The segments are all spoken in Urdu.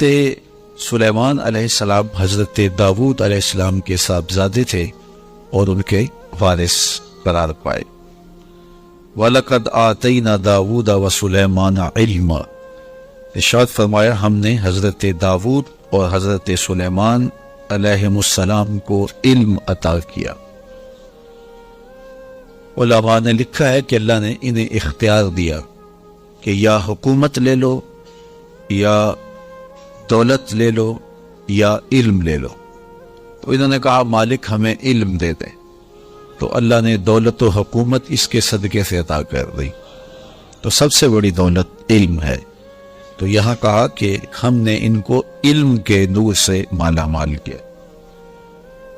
سلیمان علیہ السلام حضرت داود علیہ السلام کے صاحبزادے تھے اور ان کے وارث قرار پائے۔ وَلَقَدْ آتَيْنَا دَاوُودَ وَسُلَيْمَانَ عِلْمًا، ارشاد فرمایا ہم نے حضرت داود اور حضرت سلیمان علیہ السلام کو علم عطا کیا۔ علماء نے لکھا ہے کہ اللہ نے انہیں اختیار دیا کہ یا حکومت لے لو، یا دولت لے لو، یا علم لے لو۔ تو انہوں نے کہا مالک ہمیں علم دے دیں، تو اللہ نے دولت و حکومت اس کے صدقے سے عطا کر دی۔ تو سب سے بڑی دولت علم ہے۔ تو یہاں کہا کہ ہم نے ان کو علم کے نور سے مالا مال کیا۔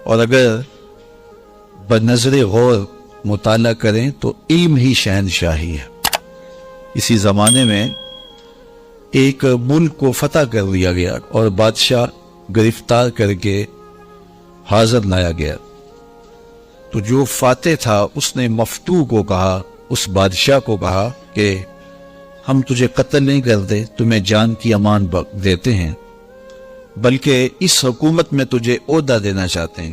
اور اگر بنظر غور مطالعہ کریں تو علم ہی شہنشاہی ہے۔ اسی زمانے میں ایک ملک کو فتح کر لیا گیا اور بادشاہ گرفتار کر کے حاضر لایا گیا، تو جو فاتح تھا اس نے مفتوح کو کہا، اس بادشاہ کو کہا کہ ہم تجھے قتل نہیں کرتے، تمہیں جان کی امان دیتے ہیں، بلکہ اس حکومت میں تجھے عہدہ دینا چاہتے ہیں،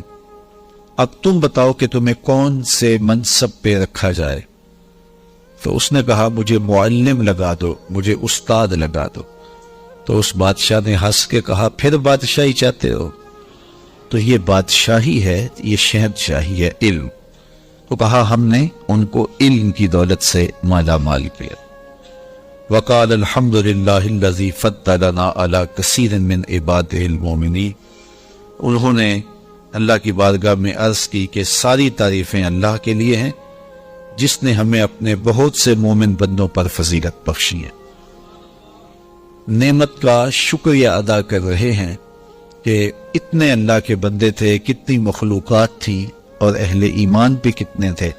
اب تم بتاؤ کہ تمہیں کون سے منصب پہ رکھا جائے۔ تو اس نے کہا مجھے معلم لگا دو، مجھے استاد لگا دو۔ تو اس بادشاہ نے ہنس کے کہا پھر بادشاہی چاہتے ہو؟ تو یہ بادشاہی ہے، یہ شہنشاہی ہے علم۔ تو کہا ہم نے ان کو علم کی دولت سے مالا مال کیا۔ وقال الحمد للہ الذی فضلنا علی کثیر من عبادہ المؤمنین، انہوں نے اللہ کی بارگاہ میں عرض کی کہ ساری تعریفیں اللہ کے لیے ہیں جس نے ہمیں اپنے بہت سے مومن بندوں پر فضیلت بخشی ہے۔ نعمت کا شکریہ ادا کر رہے ہیں کہ اتنے اللہ کے بندے تھے، کتنی مخلوقات تھیں اور اہل ایمان بھی کتنے تھے،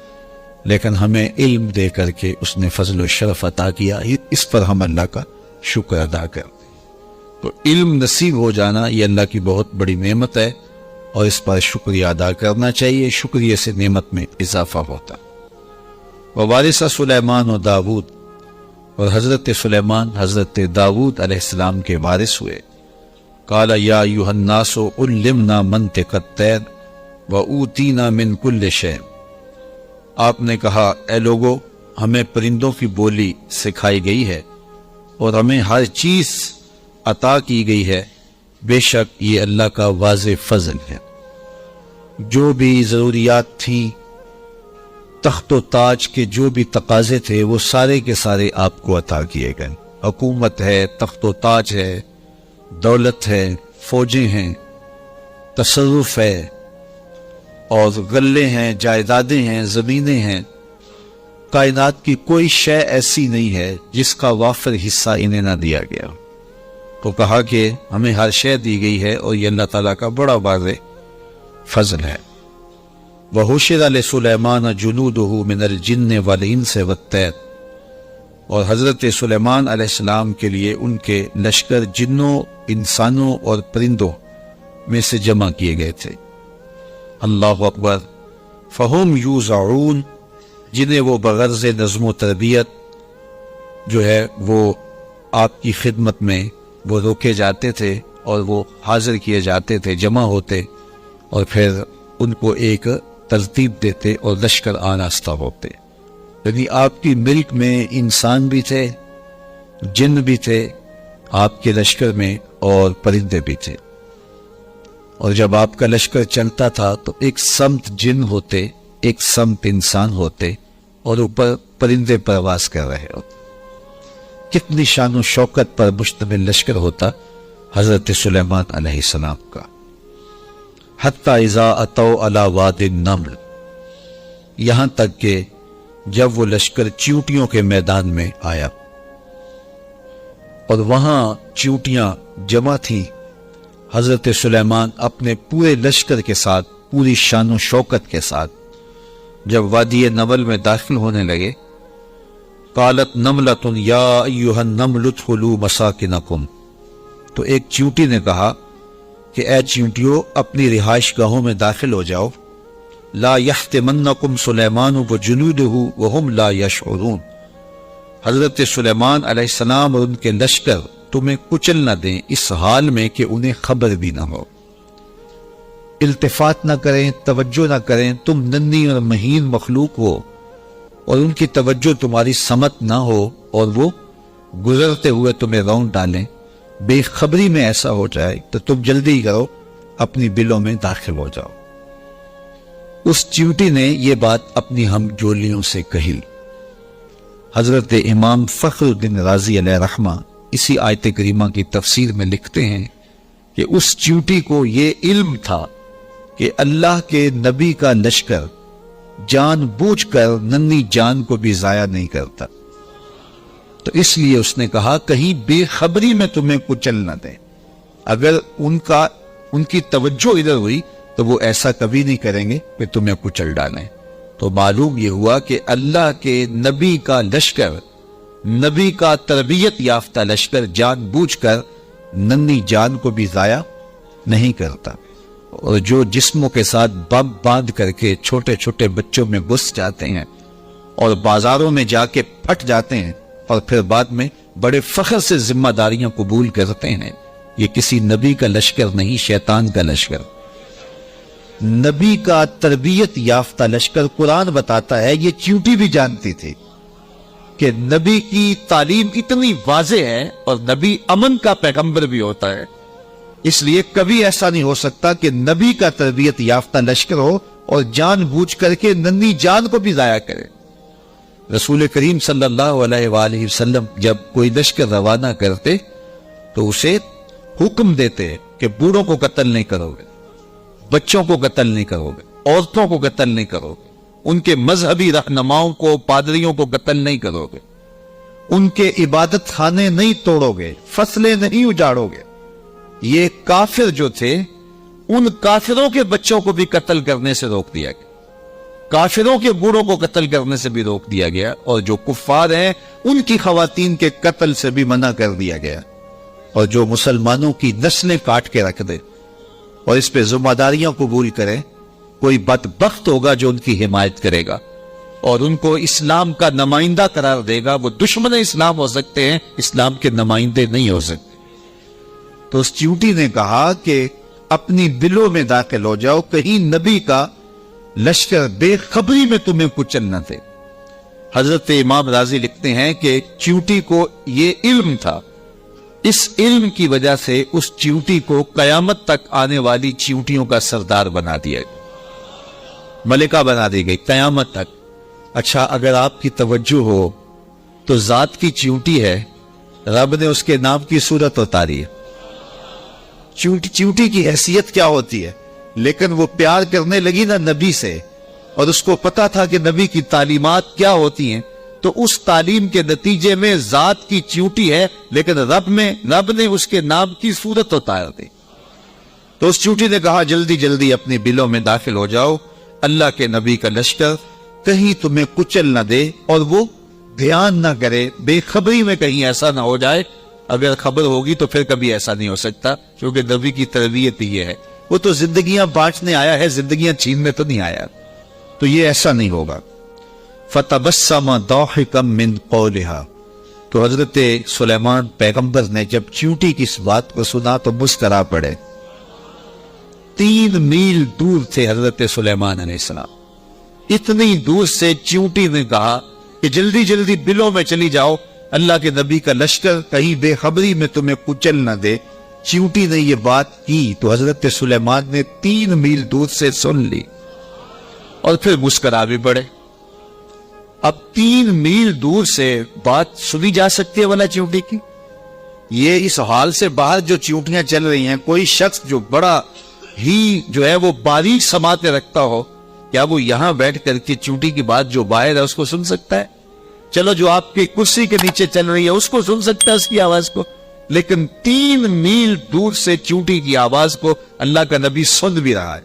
لیکن ہمیں علم دے کر کے اس نے فضل و شرف عطا کیا، اس پر ہم اللہ کا شکر ادا کرتے ہیں۔ تو علم نصیب ہو جانا یہ اللہ کی بہت بڑی نعمت ہے اور اس پر شکریہ ادا کرنا چاہیے، شکریہ سے نعمت میں اضافہ ہوتا۔ ووارث سلیمان و داود، اور حضرت سلیمان حضرت داود علیہ السلام کے وارث ہوئے۔ قال یا ایھا الناس علمنا منطق الطیر واوتینا من کل شیء، آپ نے کہا اے لوگو ہمیں پرندوں کی بولی سکھائی گئی ہے اور ہمیں ہر چیز عطا کی گئی ہے، بے شک یہ اللہ کا واضح فضل ہے۔ جو بھی ضروریات تھیں، تخت و تاج کے جو بھی تقاضے تھے، وہ سارے کے سارے آپ کو عطا کیے گئے۔ حکومت ہے، تخت و تاج ہے، دولت ہے، فوجیں ہیں، تصرف ہے، اور غلے ہیں، جائیدادیں ہیں، زمینیں ہیں۔ کائنات کی کوئی شے ایسی نہیں ہے جس کا وافر حصہ انہیں نہ دیا گیا۔ تو کہا کہ ہمیں ہر شے دی گئی ہے اور یہ اللہ تعالیٰ کا بڑا واضح فضل ہے۔ وَحُشِرَ لِسُلَيْمَانَ جُنُودُهُ مِنَ الْجِنِّ وَالْإِنسِ وَالطَّيْرِ، اور حضرت سلیمان علیہ السلام کے لیے ان کے لشکر جنوں، انسانوں اور پرندوں میں سے جمع کیے گئے تھے۔ اللہ اکبر۔ فَهُمْ يُوزَعُونَ، جنہیں وہ بغرض نظم و تربیت جو ہے وہ آپ کی خدمت میں وہ روکے جاتے تھے اور وہ حاضر کیے جاتے تھے، جمع ہوتے، اور پھر ان کو ایک ترتیب دیتے اور لشکر آراستہ ہوتے۔ یعنی آپ کی ملک میں انسان بھی تھے، جن بھی تھے آپ کے لشکر میں، اور پرندے بھی تھے۔ اور جب آپ کا لشکر چلتا تھا تو ایک سمت جن ہوتے، ایک سمت انسان ہوتے، اور اوپر پرندے پرواز کر رہے ہوتے۔ کتنی شان و شوکت پر مشتمل لشکر ہوتا حضرت سلیمان علیہ السلام کا۔ حتی اذا اتوا علی واد النمل، یہاں تک کہ جب وہ لشکر چیونٹیوں کے میدان میں آیا اور وہاں چیونٹیاں جمع تھیں، حضرت سلیمان اپنے پورے لشکر کے ساتھ، پوری شان و شوکت کے ساتھ جب وادی نمل میں داخل ہونے لگے، قالت نملۃ یا ایھا النمل ادخلوا مساکنکم، تو ایک چیونٹی نے کہا کہ اے چیونٹیوں اپنی رہائش گاہوں میں داخل ہو جاؤ، لا یحطمنکم سلیمان وجنودہ وہم لا یشعرون، حضرت سلیمان علیہ السلام اور ان کے لشکر تمہیں کچل نہ دیں اس حال میں کہ انہیں خبر بھی نہ ہو، التفات نہ کریں، توجہ نہ کریں، تم ننھی اور مہین مخلوق ہو اور ان کی توجہ تمہاری سمت نہ ہو اور وہ گزرتے ہوئے تمہیں رونڈ ڈالیں، بے خبری میں ایسا ہو جائے تو تم جلدی کرو اپنی بلوں میں داخل ہو جاؤ۔ اس چیوٹی نے یہ بات اپنی ہم جولیوں سے کہی۔ حضرت امام فخر الدین رازی علیہ رحمہ اسی آیت کریمہ کی تفسیر میں لکھتے ہیں کہ اس چیوٹی کو یہ علم تھا کہ اللہ کے نبی کا لشکر جان بوجھ کر ننھی جان کو بھی ضائع نہیں کرتا، تو اس لیے اس نے کہا کہیں بے خبری میں تمہیں کچل نہ دیں۔ اگر ان کی توجہ ادھر ہوئی تو وہ ایسا کبھی نہیں کریں گے کہ تمہیں کچل ڈالیں۔ تو معلوم یہ ہوا کہ اللہ کے نبی کا لشکر، نبی کا تربیت یافتہ لشکر جان بوجھ کر ننھی جان کو بھی ضائع نہیں کرتا، اور جو جسموں کے ساتھ بم باندھ کر کے چھوٹے چھوٹے بچوں میں گھس جاتے ہیں اور بازاروں میں جا کے پھٹ جاتے ہیں اور پھر بعد میں بڑے فخر سے ذمہ داریاں قبول کرتے ہیں، یہ کسی نبی کا لشکر نہیں، شیطان کا لشکر۔ نبی کا تربیت یافتہ لشکر، قرآن بتاتا ہے، یہ چیوٹی بھی جانتی تھی کہ نبی کی تعلیم اتنی واضح ہے اور نبی امن کا پیغمبر بھی ہوتا ہے، اس لیے کبھی ایسا نہیں ہو سکتا کہ نبی کا تربیت یافتہ لشکر ہو اور جان بوجھ کر کے ننھی جان کو بھی ضائع کرے۔ رسول کریم صلی اللہ علیہ وآلہ وسلم جب کوئی لشکر روانہ کرتے تو اسے حکم دیتے کہ بوڑھوں کو قتل نہیں کرو گے، بچوں کو قتل نہیں کرو گے، عورتوں کو قتل نہیں کرو گے، ان کے مذہبی رہنماؤں کو، پادریوں کو قتل نہیں کرو گے، ان کے عبادت خانے نہیں توڑو گے، فصلیں نہیں اجاڑو گے۔ یہ کافر جو تھے ان کافروں کے بچوں کو بھی قتل کرنے سے روک دیا گیا، کافروں کے بوڑھوں کو قتل کرنے سے بھی روک دیا گیا، اور جو کفار ہیں ان کی خواتین کے قتل سے بھی منع کر دیا گیا، اور جو مسلمانوں کی نسلیں کاٹ کے رکھ دے اور اس پہ ذمہ داریاں قبول کرے، کوئی بدبخت ہوگا جو ان کی حمایت کرے گا اور ان کو اسلام کا نمائندہ قرار دے گا۔ وہ دشمن اسلام ہو سکتے ہیں، اسلام کے نمائندے نہیں ہو سکتے۔ تو اس چیوٹی نے کہا کہ اپنی دلوں میں داخل ہو جاؤ، کہیں نبی کا لشکر بے خبری میں تمہیں کچل نہ دے۔ حضرت امام رازی لکھتے ہیں کہ چیوٹی کو یہ علم تھا، اس علم کی وجہ سے اس چیوٹی کو قیامت تک آنے والی چیوٹیوں کا سردار بنا دیا گیا، ملکہ بنا دی گئی قیامت تک۔ اچھا، اگر آپ کی توجہ ہو تو ذات کی چیوٹی ہے، رب نے اس کے نام کی صورت اتاری ہے۔ چیوٹی کی حیثیت کیا ہوتی ہے، لیکن وہ پیار کرنے لگی نا نبی سے، اور اس کو پتا تھا کہ نبی کی تعلیمات کیا ہوتی ہیں، تو اس تعلیم کے نتیجے میں ذات کی چیوٹی ہے، لیکن رب نے اس کے نام کی صورت اتار دی۔ تو اس چیوٹی نے کہا جلدی جلدی اپنی بلوں میں داخل ہو جاؤ، اللہ کے نبی کا لشکر کہیں تمہیں کچل نہ دے اور وہ دھیان نہ کرے، بے خبری میں کہیں ایسا نہ ہو جائے۔ اگر خبر ہوگی تو پھر کبھی ایسا نہیں ہو سکتا، کیونکہ نبی کی تربیت یہ ہے، وہ تو زندگیاں بانٹنے آیا ہے، زندگیاں چھیننے تو نہیں آیا، تو یہ ایسا نہیں ہوگا۔ فَتَبَسَّمَ ضَاحِكًا مِّن قَوْلِهَا، تو حضرت سلیمان پیغمبر نے جب چیوٹی کی اس بات کو سنا تو مسکرا پڑے۔ 3 میل دور تھے حضرت سلیمان علیہ السلام، اتنی دور سے چیوٹی نے کہا کہ جلدی جلدی بلوں میں چلی جاؤ، اللہ کے نبی کا لشکر کہیں بے خبری میں تمہیں کچل نہ دے۔ چیوٹی نے یہ بات کی تو حضرت سلیمان نے 3 میل دور سے سن لی اور پھر مسکرا بھی پڑے۔ اب 3 میل دور سے بات سنی جا سکتی ہے والا چیوٹی کی؟ یہ اس حال سے باہر جو چیوٹیاں چل رہی ہیں، کوئی شخص جو بڑا ہی جو ہے وہ باریک سماعتیں رکھتا ہو، کیا وہ یہاں بیٹھ کر کے چیوٹی کی بات جو باہر ہے اس کو سن سکتا ہے؟ چلو جو آپ کی کرسی کے نیچے چل رہی ہے اس کو سن سکتا ہے، اس کی آواز کو، لیکن 3 میل دور سے چیوٹی کی آواز کو اللہ کا نبی سن بھی رہا ہے،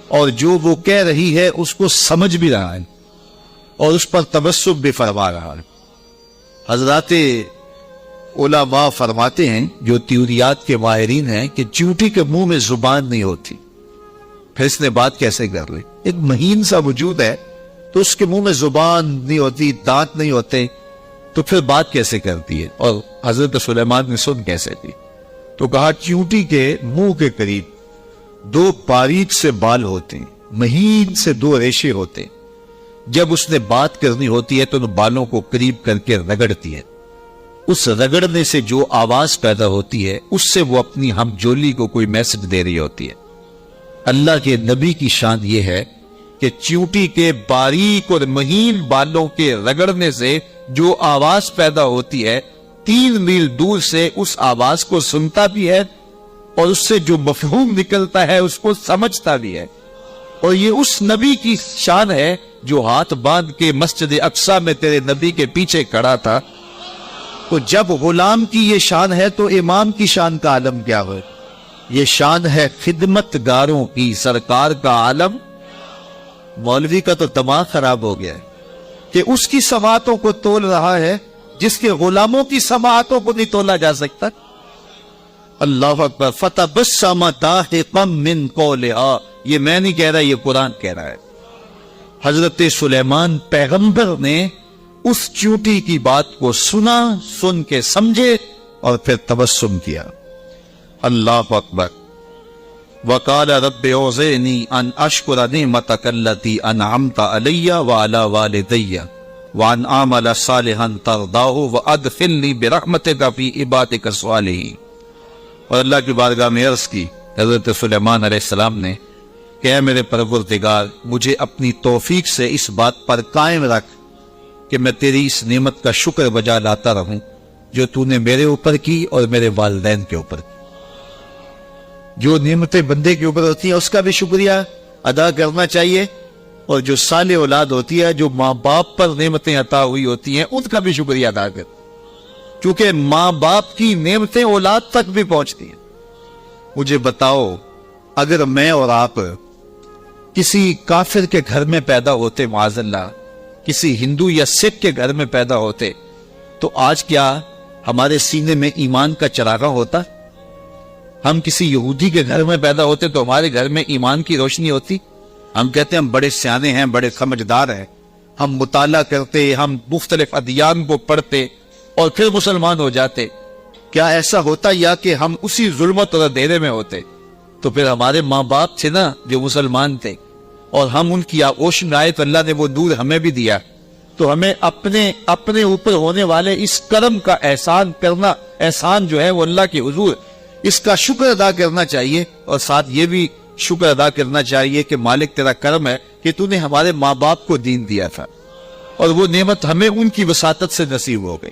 اور جو وہ کہہ رہی ہے اس کو سمجھ بھی رہا ہے، اور اس پر تبسم بھی فرما رہا ہے۔ حضرات علماء فرماتے ہیں، جو تیوریات کے ماہرین ہیں، کہ چیوٹی کے منہ میں زبان نہیں ہوتی، پھر اس نے بات کیسے کر لی؟ ایک مہین سا وجود ہے تو اس کے منہ میں زبان نہیں ہوتی، دانت نہیں ہوتے، تو پھر بات کیسے کرتی ہے؟ اور حضرت سلیمان نے سن کیسے لی؟ تو کہا چیونٹی کے منہ کے قریب دو باریک سے بال ہوتے ہیں، مہین سے دو ریشے ہوتے ہیں، جب اس نے بات کرنی ہوتی ہے تو ان بالوں کو قریب کر کے رگڑتی ہے، اس رگڑنے سے جو آواز پیدا ہوتی ہے اس سے وہ اپنی ہم جولی کو کوئی میسج دے رہی ہوتی ہے۔ اللہ کے نبی کی شان یہ ہے کہ چیونٹی کے باریک اور مہین بالوں کے رگڑنے سے جو آواز پیدا ہوتی ہے 3 میل دور سے اس آواز کو سنتا بھی ہے اور اس سے جو مفہوم نکلتا ہے اس کو سمجھتا بھی ہے۔ اور یہ اس نبی کی شان ہے جو ہاتھ باندھ کے مسجد اقصی میں تیرے نبی کے پیچھے کھڑا تھا۔ تو جب غلام کی یہ شان ہے تو امام کی شان کا عالم کیا ہو؟ یہ شان ہے خدمت گاروں کی، سرکار کا عالم۔ مولوی کا تو دماغ خراب ہو گیا ہے کہ اس کی سماعتوں کو تول رہا ہے جس کے غلاموں کی سماعتوں کو نہیں تولا جا سکتا۔ اللہ اکبر۔ فَتَبَسَّمَ ضَاحِكًا مِّن قَوْلِهَا، یہ میں نہیں کہہ رہا، یہ قرآن کہہ رہا ہے۔ حضرت سلیمان پیغمبر نے اس چیونٹی کی بات کو سنا، سن کے سمجھے اور پھر تبسم کیا۔ اللہ اکبر۔ وَقَالَ رَبِّ أَوْزِعْنِي أَنْ أَشْكُرَ نِعْمَتَكَ الَّتِي أَنْعَمْتَ عَلَيَّ وَعَلَى وَالِدَيَّ وَأَنْ أَعْمَلَ صَالِحًا تَرْضَاهُ وَأَدْخِلْنِي بِرَحْمَتِكَ فِي عِبَادِكَ الصَّالِحِينَ۔ اور اللہ کی بارگاہ میں عرض کی حضرت سلیمان علیہ السلام نے کہ اے میرے پروردگار، مجھے اپنی توفیق سے اس بات پر قائم رکھ کہ میں تیری اس نعمت کا شکر بجا لاتا رہوں جو تو نے میرے اوپر کی اور میرے والدین کے اوپر کی۔ جو نعمتیں بندے کے اوپر ہوتی ہیں اس کا بھی شکریہ ادا کرنا چاہیے، اور جو صالح اولاد ہوتی ہے، جو ماں باپ پر نعمتیں عطا ہوئی ہوتی ہیں، ان کا بھی شکریہ ادا کر، کیونکہ ماں باپ کی نعمتیں اولاد تک بھی پہنچتی ہیں۔ مجھے بتاؤ، اگر میں اور آپ کسی کافر کے گھر میں پیدا ہوتے، معاذ اللہ کسی ہندو یا سکھ کے گھر میں پیدا ہوتے، تو آج کیا ہمارے سینے میں ایمان کا چراغاں ہوتا؟ ہم کسی یہودی کے گھر میں پیدا ہوتے تو ہمارے گھر میں ایمان کی روشنی ہوتی؟ ہم کہتے ہیں ہم بڑے سیانے ہیں، بڑے سمجھدار ہیں، ہم مطالعہ کرتے، ہم مختلف ادیان کو پڑھتے اور پھر مسلمان ہو جاتے۔ کیا ایسا ہوتا یا کہ ہم اسی ظلمت اور اندھیرے میں ہوتے؟ تو پھر ہمارے ماں باپ تھے نا جو مسلمان تھے، اور ہم ان کی آغوش میں آئے تو اللہ نے وہ نور ہمیں بھی دیا۔ تو ہمیں اپنے اوپر ہونے والے اس کرم کا احسان کرنا، احسان جو ہے وہ اللہ کے حضور، اس کا شکر ادا کرنا چاہیے، اور ساتھ یہ بھی شکر ادا کرنا چاہیے کہ مالک تیرا کرم ہے کہ تو نے ہمارے ماں باپ کو دین دیا تھا، اور وہ نعمت ہمیں ان کی وساطت سے نصیب ہو گئی۔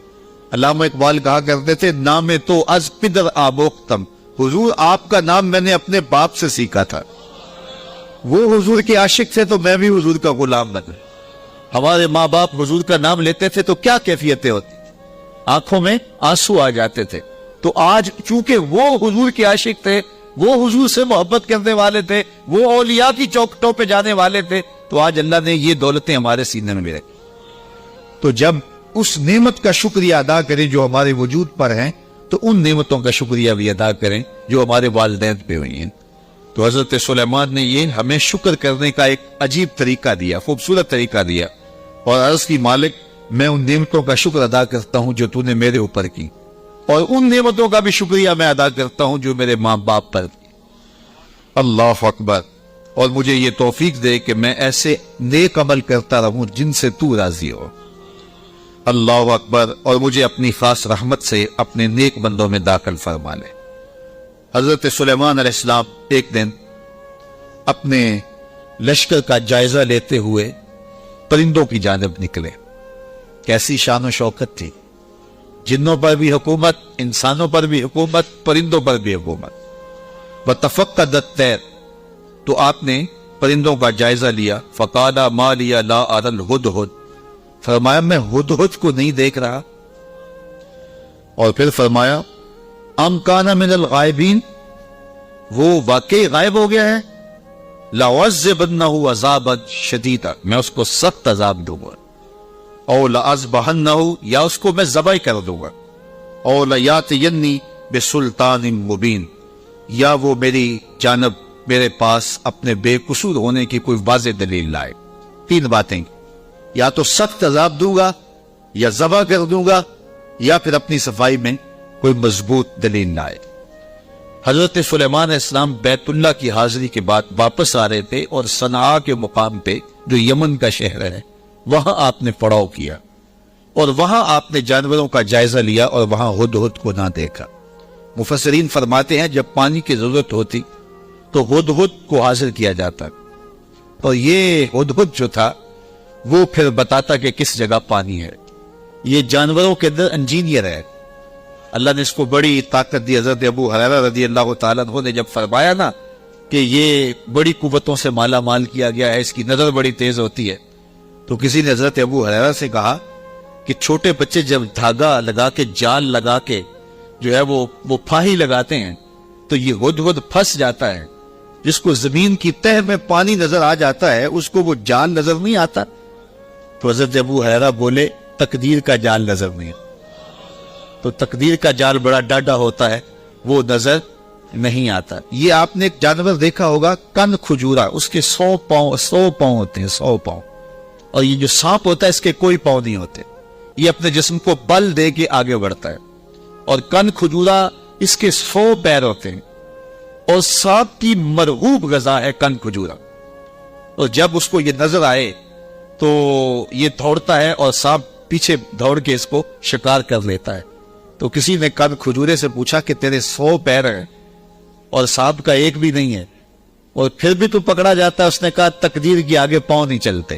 علامہ اقبال کہا کرتے تھے، نام تو از پدر آموختم، حضور آپ کا نام میں نے اپنے باپ سے سیکھا تھا۔ وہ حضور کے عاشق تھے تو میں بھی حضور کا غلام بنا۔ ہمارے ماں باپ حضور کا نام لیتے تھے تو کیا کیفیتیں ہوتی، آنکھوں میں آنسو آ جاتے تھے۔ تو آج چونکہ وہ حضور کے عاشق تھے، وہ حضور سے محبت کرنے والے تھے، وہ اولیاء کی چوکھٹوں پہ جانے والے تھے، تو آج اللہ نے یہ دولتیں ہمارے سینے میں بھی رکھی۔ تو جب اس نعمت کا شکریہ ادا کریں جو ہمارے وجود پر ہیں، تو ان نعمتوں کا شکریہ بھی ادا کریں جو ہمارے والدین پہ ہوئی ہیں۔ تو حضرت سلیمان نے یہ ہمیں شکر کرنے کا ایک عجیب طریقہ دیا، خوبصورت طریقہ دیا، اور عرض کی مالک میں ان نعمتوں کا شکر ادا کرتا ہوں جو تو نے میرے اوپر کی، اور ان نعمتوں کا بھی شکریہ میں ادا کرتا ہوں جو میرے ماں باپ پر کی۔ اللہ اکبر۔ اور مجھے یہ توفیق دے کہ میں ایسے نیک عمل کرتا رہوں جن سے تو راضی ہو۔ اللہ اکبر۔ اور مجھے اپنی خاص رحمت سے اپنے نیک بندوں میں داخل فرما لے۔ حضرت سلیمان علیہ السلام ایک دن اپنے لشکر کا جائزہ لیتے ہوئے پرندوں کی جانب نکلے۔ کیسی شان و شوکت تھی، جنوں پر بھی حکومت، انسانوں پر بھی حکومت، پرندوں پر بھی حکومت۔ وَتَفَقَّدَ الطَّيْرَ، تو آپ نے پرندوں کا جائزہ لیا۔ فَقَالَ مَا لِيَ لَا أَرَى الْهُدْهُدْ، فرمایا میں ہدہد کو نہیں دیکھ رہا۔ اور پھر فرمایا ام کان من الغائبین، وہ واقعی غائب ہو گیا ہے، لَعَذِّبَنَّهُ عَذَابًا شَدِيدًا، میں اس کو سخت عذاب دوں گا، او لَأَذْبَحَنَّهُ، یا اس کو میں ذبح کر دوں گا، او لَيَأْتِيَنِّي بِسُلْطَانٍ مُبِينٍ، یا وہ میری جانب میرے پاس اپنے بے قصور ہونے کی کوئی واضح دلیل لائے۔ تین باتیں، یا تو سخت عذاب دوں گا، یا ذبح کر دوں گا یا پھر اپنی صفائی میں کوئی مضبوط دلیل نہ آئے۔ حضرت سلیمان علیہ السلام بیت اللہ کی حاضری کے بعد واپس آ رہے تھے اور صنعاء کے مقام پہ جو یمن کا شہر ہے وہاں آپ نے پڑاؤ کیا اور وہاں آپ نے جانوروں کا جائزہ لیا اور وہاں ہدہد کو نہ دیکھا۔ مفسرین فرماتے ہیں جب پانی کی ضرورت ہوتی تو ہدہد کو حاضر کیا جاتا اور یہ ہدہد جو تھا وہ پھر بتاتا کہ کس جگہ پانی ہے۔ یہ جانوروں کے اندر انجینئر ہے، اللہ نے اس کو بڑی طاقت دی۔ حضرت ابو ہریرہ رضی اللہ تعالیٰ عنہ نے جب فرمایا نا کہ یہ بڑی قوتوں سے مالا مال کیا گیا ہے، اس کی نظر بڑی تیز ہوتی ہے، تو کسی نے حضرت ابو ہریرہ سے کہا کہ چھوٹے بچے جب دھاگا لگا کے جال لگا کے جو ہے وہ پھاہی لگاتے ہیں تو یہ ہدہد پھنس جاتا ہے، جس کو زمین کی تہ میں پانی نظر آ جاتا ہے اس کو وہ جال نظر نہیں آتا۔ تو حضرت ابو ہریرہ بولے تقدیر کا جال نظر نہیں، تو تقدیر کا جال بڑا ڈاڈا ہوتا ہے، وہ نظر نہیں آتا۔ یہ آپ نے ایک جانور دیکھا ہوگا کن کھجورا، اس کے 100 پاؤں ہوتے ہیں، 100 پاؤں، اور یہ جو سانپ ہوتا ہے اس کے کوئی پاؤں نہیں ہوتے، یہ اپنے جسم کو بل دے کے آگے بڑھتا ہے، اور کن کھجورا اس کے 100 پیر ہوتے ہیں، اور سانپ کی مرغوب غذا ہے کن کھجورا، اور جب اس کو یہ نظر آئے تو یہ دوڑتا ہے اور سانپ پیچھے دوڑ کے اس کو شکار کر لیتا ہے۔ تو کسی نے کن کھجورے سے پوچھا کہ تیرے 100 پیر ہیں اور سانپ کا ایک بھی نہیں ہے اور پھر بھی تو پکڑا جاتا ہے؟ اس نے کہا تقدیر کے آگے پاؤں نہیں چلتے۔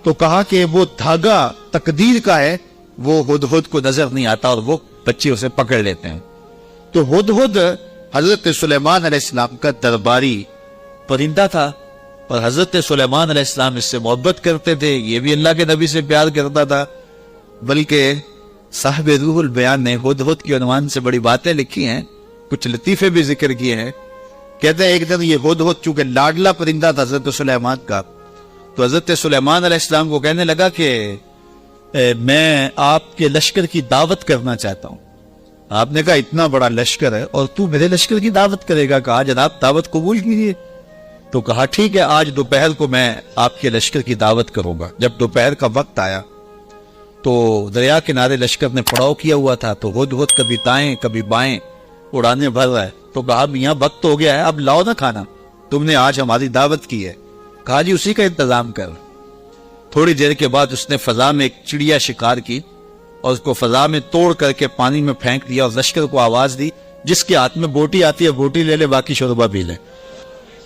تو کہا کہ وہ دھاگا تقدیر کا ہے، وہ ہدہد کو نظر نہیں آتا اور وہ بچے اسے پکڑ لیتے ہیں۔ تو ہدہد حضرت سلیمان علیہ السلام کا درباری پرندہ تھا اور حضرت سلیمان علیہ السلام اس سے محبت کرتے تھے، یہ بھی اللہ کے نبی سے پیار کرتا تھا، بلکہ صاحب روح البیان نے ہدہد کی عنوان سے بڑی باتیں لکھی ہیں، کچھ لطیفے بھی ذکر کیے ہیں۔ کہتے ہیں ایک دن یہ ہدہد چونکہ لاڈلا پرندہ تھا حضرت سلیمان کا، تو حضرت سلیمان علیہ السلام کو کہنے لگا کہ میں آپ کے لشکر کی دعوت کرنا چاہتا ہوں۔ آپ نے کہا اتنا بڑا لشکر ہے اور تو میرے لشکر کی دعوت کرے گا؟ کہا جناب دعوت قبول کیجیے۔ تو کہا ٹھیک ہے، آج دوپہر کو میں آپ کے لشکر کی دعوت کروں گا۔ جب دوپہر کا وقت آیا تو دریا کنارے لشکر نے پڑاؤ کیا ہوا تھا، تو ہدہد کبھی دائیں کبھی بائیں اڑانے بھر رہا ہے۔ تو کہا میاں وقت ہو گیا ہے، اب لاؤ نہ کھانا، تم نے آج ہماری دعوت کی ہے۔ کہا جی اسی کا انتظام کر۔ تھوڑی دیر کے بعد اس نے فضا میں ایک چڑیا شکار کی اور اس کو فضا میں توڑ کر کے پانی میں پھینک دیا اور لشکر کو آواز دی جس کے ہاتھ میں بوٹی آتی ہے بوٹی لے لے، باقی شوربہ پی لے۔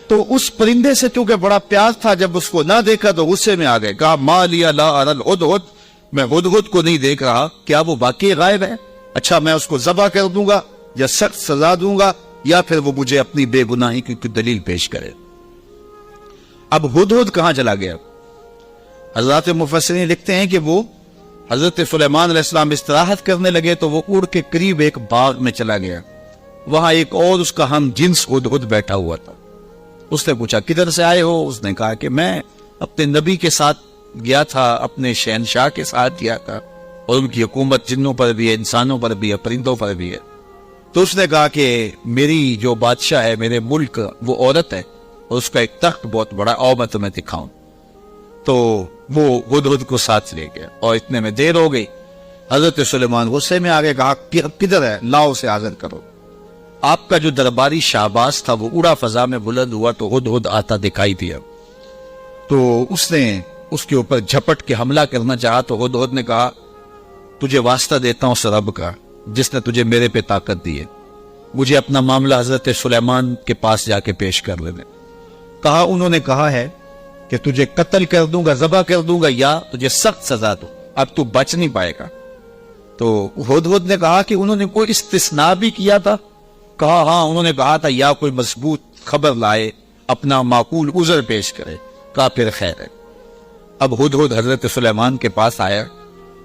تو اس پرندے سے چونکہ بڑا پیار تھا، جب اس کو نہ دیکھا تو غصے میں آ گئے، کہا ما لیا لا اری الہدہد، میں ہدہد کو نہیں دیکھ رہا، کیا وہ واقعی غائب ہے؟ اچھا میں اس کو ذبح کر دوں گا یا سخت سزا دوں گا یا پھر وہ مجھے اپنی بے گناہی کی دلیل پیش کرے۔ اب ہدہد کہاں چلا گیا؟ حضرات مفسرین لکھتے ہیں کہ وہ حضرت سلیمان علیہ السلام استراحت کرنے لگے تو وہ اڑ کے قریب ایک باغ میں چلا گیا، وہاں ایک اور اس کا ہم جنس ہدہد بیٹھا ہوا تھا۔ اس نے پوچھا کدھر سے آئے ہو؟ اس نے کہا کہ میں اپنے نبی کے ساتھ گیا تھا، اپنے شہنشاہ کے ساتھ گیا تھا، اور ان کی حکومت جنوں پر بھی ہے، انسانوں پر بھی ہے، پرندوں پر بھی ہے۔ تو اس نے کہا کہ میری جو بادشاہ ہے میرے ملک وہ عورت ہے اور اس کا ایک تخت بہت بڑا، آؤ میں تمہیں دکھاؤں۔ تو وہ ہدہد کو ساتھ لے گیا اور اتنے میں دیر ہو گئی۔ حضرت سلیمان غصے میں آگے کہا کدھر ہے؟ لاؤ اسے حاضر کرو۔ آپ کا جو درباری شہباز تھا وہ اڑا فضا میں بلند ہوا تو ہدہد آتا دکھائی دیا، تو اس نے اس کے اوپر جھپٹ کے حملہ کرنا چاہا۔ تو ہدہد نے کہا تجھے واسطہ دیتا ہوں اس رب کا جس نے تجھے میرے پہ طاقت دی ہے، مجھے اپنا معاملہ حضرت سلیمان کے پاس جا کے پیش کر لینے۔ کہا انہوں نے کہا ہے کہ تجھے قتل کر دوں گا، ذبح کر دوں گا یا تجھے سخت سزا دوں، اب تو بچ نہیں پائے گا۔ تو ہدہد نے کہا کہ انہوں نے کوئی استثناء بھی کیا تھا؟ کہا ہاں، انہوں نے کہا تھا یا کوئی مضبوط خبر لائے، اپنا معقول عذر پیش کرے۔ کہا پھر خیر ہے۔ اب ہدہد حضرت سلیمان کے پاس آیا